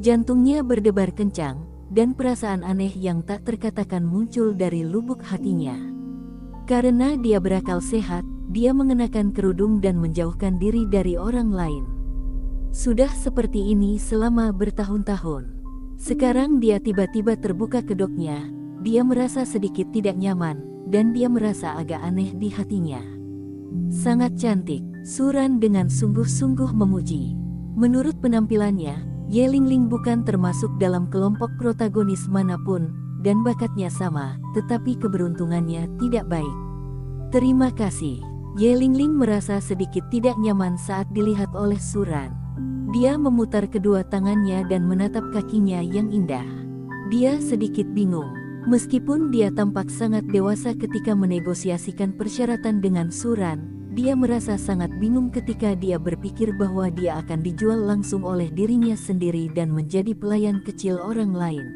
Jantungnya berdebar kencang, dan perasaan aneh yang tak terkatakan muncul dari lubuk hatinya. Karena dia berakal sehat, dia mengenakan kerudung dan menjauhkan diri dari orang lain. Sudah seperti ini selama bertahun-tahun. Sekarang dia tiba-tiba terbuka kedoknya, dia merasa sedikit tidak nyaman, dan dia merasa agak aneh di hatinya. Sangat cantik, Suran dengan sungguh-sungguh memuji. Menurut penampilannya, Ye Lingling bukan termasuk dalam kelompok protagonis manapun, dan bakatnya sama, tetapi keberuntungannya tidak baik. Terima kasih. Ye Lingling merasa sedikit tidak nyaman saat dilihat oleh Suran. Dia memutar kedua tangannya dan menatap kakinya yang indah. Dia sedikit bingung. Meskipun dia tampak sangat dewasa ketika menegosiasikan persyaratan dengan Suran, dia merasa sangat bingung ketika dia berpikir bahwa dia akan dijual langsung oleh dirinya sendiri dan menjadi pelayan kecil orang lain.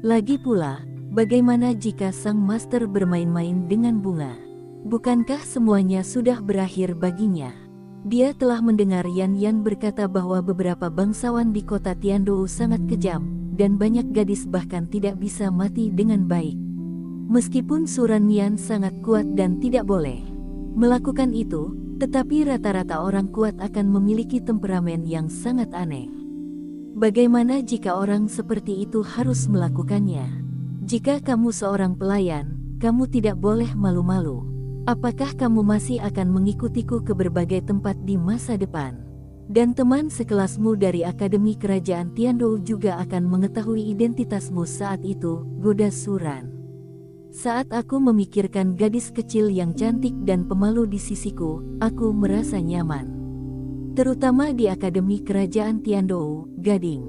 Lagi pula, bagaimana jika sang master bermain-main dengan bunga? Bukankah semuanya sudah berakhir baginya? Dia telah mendengar Yan Yan berkata bahwa beberapa bangsawan di kota Tiandou sangat kejam, dan banyak gadis bahkan tidak bisa mati dengan baik. Meskipun Suran Yan sangat kuat dan tidak boleh melakukan itu, tetapi rata-rata orang kuat akan memiliki temperamen yang sangat aneh. Bagaimana jika orang seperti itu harus melakukannya? Jika kamu seorang pelayan, kamu tidak boleh malu-malu. Apakah kamu masih akan mengikutiku ke berbagai tempat di masa depan? Dan teman sekelasmu dari Akademi Kerajaan Tiandou juga akan mengetahui identitasmu saat itu, goda Suran. Saat aku memikirkan gadis kecil yang cantik dan pemalu di sisiku, aku merasa nyaman. Terutama di Akademi Kerajaan Tiandou, gading.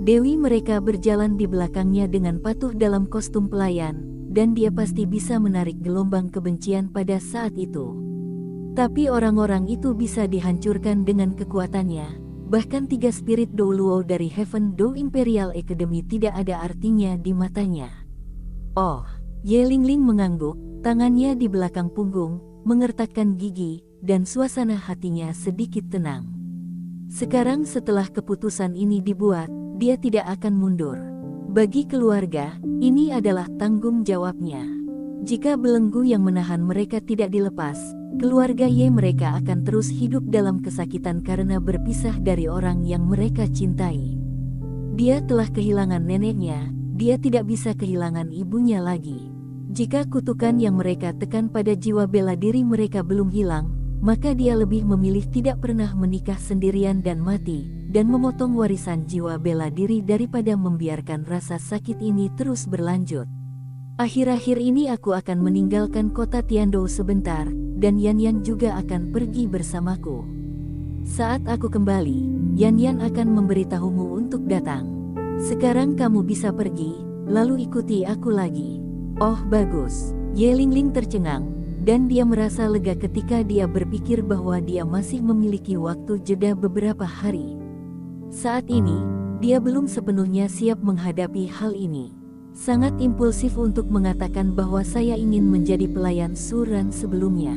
Dewi mereka berjalan di belakangnya dengan patuh dalam kostum pelayan, dan dia pasti bisa menarik gelombang kebencian pada saat itu. Tapi orang-orang itu bisa dihancurkan dengan kekuatannya. Bahkan 3 spirit Dou Luo dari Heaven Dou Imperial Academy tidak ada artinya di matanya. Oh, Ye Lingling mengangguk, tangannya di belakang punggung, mengertakkan gigi, dan suasana hatinya sedikit tenang. Sekarang setelah keputusan ini dibuat, dia tidak akan mundur. Bagi keluarga, ini adalah tanggung jawabnya. Jika belenggu yang menahan mereka tidak dilepas, keluarga Ye mereka akan terus hidup dalam kesakitan karena berpisah dari orang yang mereka cintai. Dia telah kehilangan neneknya, dia tidak bisa kehilangan ibunya lagi. Jika kutukan yang mereka tekan pada jiwa bela diri mereka belum hilang, maka dia lebih memilih tidak pernah menikah sendirian dan mati, dan memotong warisan jiwa bela diri daripada membiarkan rasa sakit ini terus berlanjut. Akhir-akhir ini aku akan meninggalkan kota Tiandou sebentar, dan Yan Yan juga akan pergi bersamaku. Saat aku kembali, Yan Yan akan memberitahumu untuk datang. Sekarang kamu bisa pergi, lalu ikuti aku lagi. Oh bagus, Ye Lingling tercengang, dan dia merasa lega ketika dia berpikir bahwa dia masih memiliki waktu jeda beberapa hari. Saat ini, dia belum sepenuhnya siap menghadapi hal ini. Sangat impulsif untuk mengatakan bahwa saya ingin menjadi pelayan Suran sebelumnya.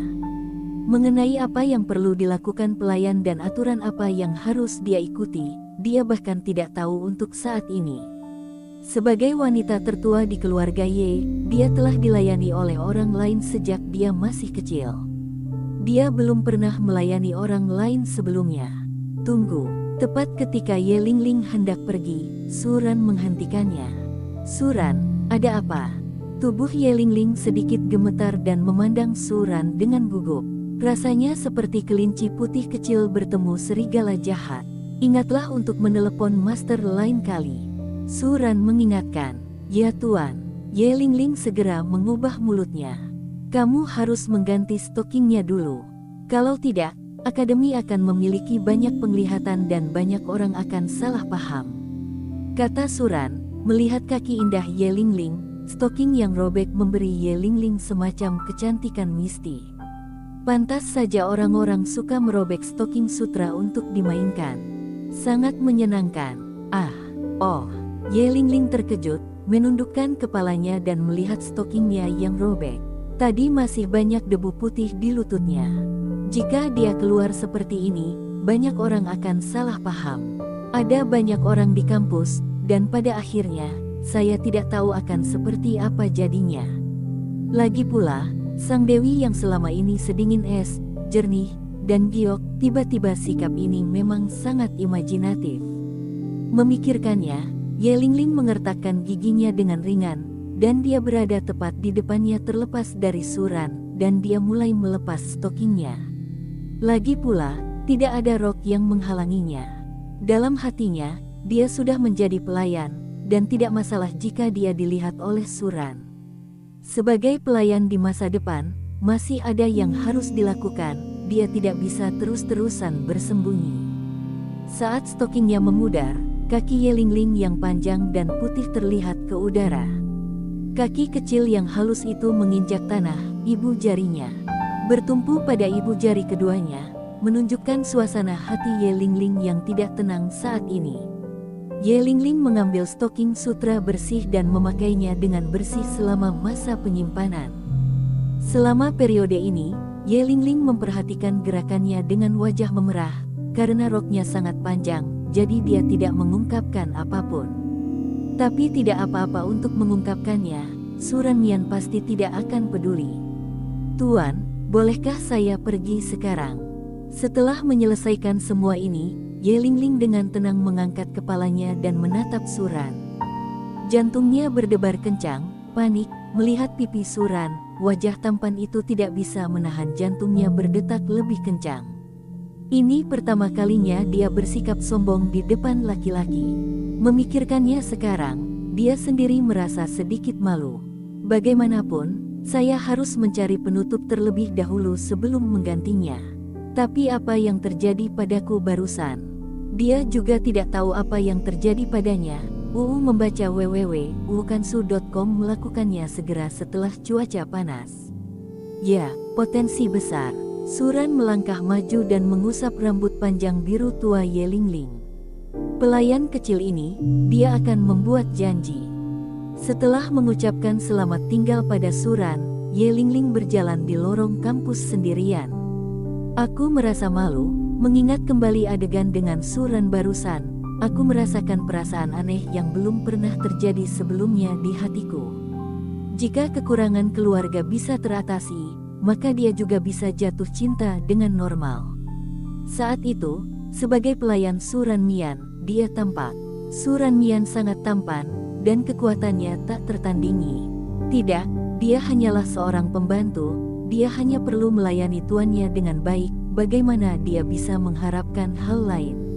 Mengenai apa yang perlu dilakukan pelayan dan aturan apa yang harus dia ikuti, dia bahkan tidak tahu untuk saat ini. Sebagai wanita tertua di keluarga Ye, dia telah dilayani oleh orang lain sejak dia masih kecil. Dia belum pernah melayani orang lain sebelumnya. Tunggu. Tepat ketika Ye Lingling hendak pergi, Suran menghentikannya. Suran, ada apa? Tubuh Ye Lingling sedikit gemetar dan memandang Suran dengan gugup. Rasanya seperti kelinci putih kecil bertemu serigala jahat. Ingatlah untuk menelepon master lain kali. Suran mengingatkan. Ya tuan. Ye Lingling segera mengubah mulutnya. Kamu harus mengganti stokingnya dulu. Kalau tidak, Akademi akan memiliki banyak penglihatan dan banyak orang akan salah paham. Kata Suran, melihat kaki indah Ye Lingling, stoking yang robek memberi Ye Lingling semacam kecantikan misti. Pantas saja orang-orang suka merobek stoking sutra untuk dimainkan. Sangat menyenangkan. Oh, Ye Lingling terkejut, menundukkan kepalanya dan melihat stokingnya yang robek. Tadi masih banyak debu putih di lututnya. Jika dia keluar seperti ini, banyak orang akan salah paham. Ada banyak orang di kampus, dan pada akhirnya, saya tidak tahu akan seperti apa jadinya. Lagi pula, sang dewi yang selama ini sedingin es, jernih, dan giok, tiba-tiba sikap ini memang sangat imajinatif. Memikirkannya, Ye Lingling mengertakkan giginya dengan ringan, dan dia berada tepat di depannya terlepas dari Suran, dan dia mulai melepas stokingnya. Lagi pula, tidak ada rok yang menghalanginya. Dalam hatinya, dia sudah menjadi pelayan, dan tidak masalah jika dia dilihat oleh Suran. Sebagai pelayan di masa depan, masih ada yang harus dilakukan, dia tidak bisa terus-terusan bersembunyi. Saat stokingnya memudar, kaki Ye Lingling yang panjang dan putih terlihat ke udara. Kaki kecil yang halus itu menginjak tanah, ibu jarinya bertumpu pada ibu jari keduanya, menunjukkan suasana hati Ye Lingling yang tidak tenang saat ini. Ye Lingling mengambil stoking sutra bersih dan memakainya dengan bersih selama masa penyimpanan. Selama periode ini, Ye Lingling memperhatikan gerakannya dengan wajah memerah, karena roknya sangat panjang, jadi dia tidak mengungkapkan apapun. Tapi tidak apa-apa untuk mengungkapkannya, Suran Mian pasti tidak akan peduli. Tuan, bolehkah saya pergi sekarang? Setelah menyelesaikan semua ini, Ye Lingling dengan tenang mengangkat kepalanya dan menatap Suran. Jantungnya berdebar kencang, panik, melihat pipi Suran, wajah tampan itu tidak bisa menahan jantungnya berdetak lebih kencang. Ini pertama kalinya dia bersikap sombong di depan laki-laki. Memikirkannya sekarang, dia sendiri merasa sedikit malu. Bagaimanapun, saya harus mencari penutup terlebih dahulu sebelum menggantinya. Tapi apa yang terjadi padaku barusan? Dia juga tidak tahu apa yang terjadi padanya. Membaca www.ukansu.com melakukannya segera setelah cuaca panas. Ya, potensi besar. Suran melangkah maju dan mengusap rambut panjang biru tua Ye Lingling. Pelayan kecil ini, dia akan membuat janji. Setelah mengucapkan selamat tinggal pada Suran, Ye Lingling berjalan di lorong kampus sendirian. Aku merasa malu, mengingat kembali adegan dengan Suran barusan. Aku merasakan perasaan aneh yang belum pernah terjadi sebelumnya di hatiku. Jika kekurangan keluarga bisa teratasi, maka dia juga bisa jatuh cinta dengan normal. Saat itu, sebagai pelayan Suran Mian, dia tampak. Suran Mian sangat tampan, dan kekuatannya tak tertandingi. Tidak, dia hanyalah seorang pembantu, dia hanya perlu melayani tuannya dengan baik, bagaimana dia bisa mengharapkan hal lain.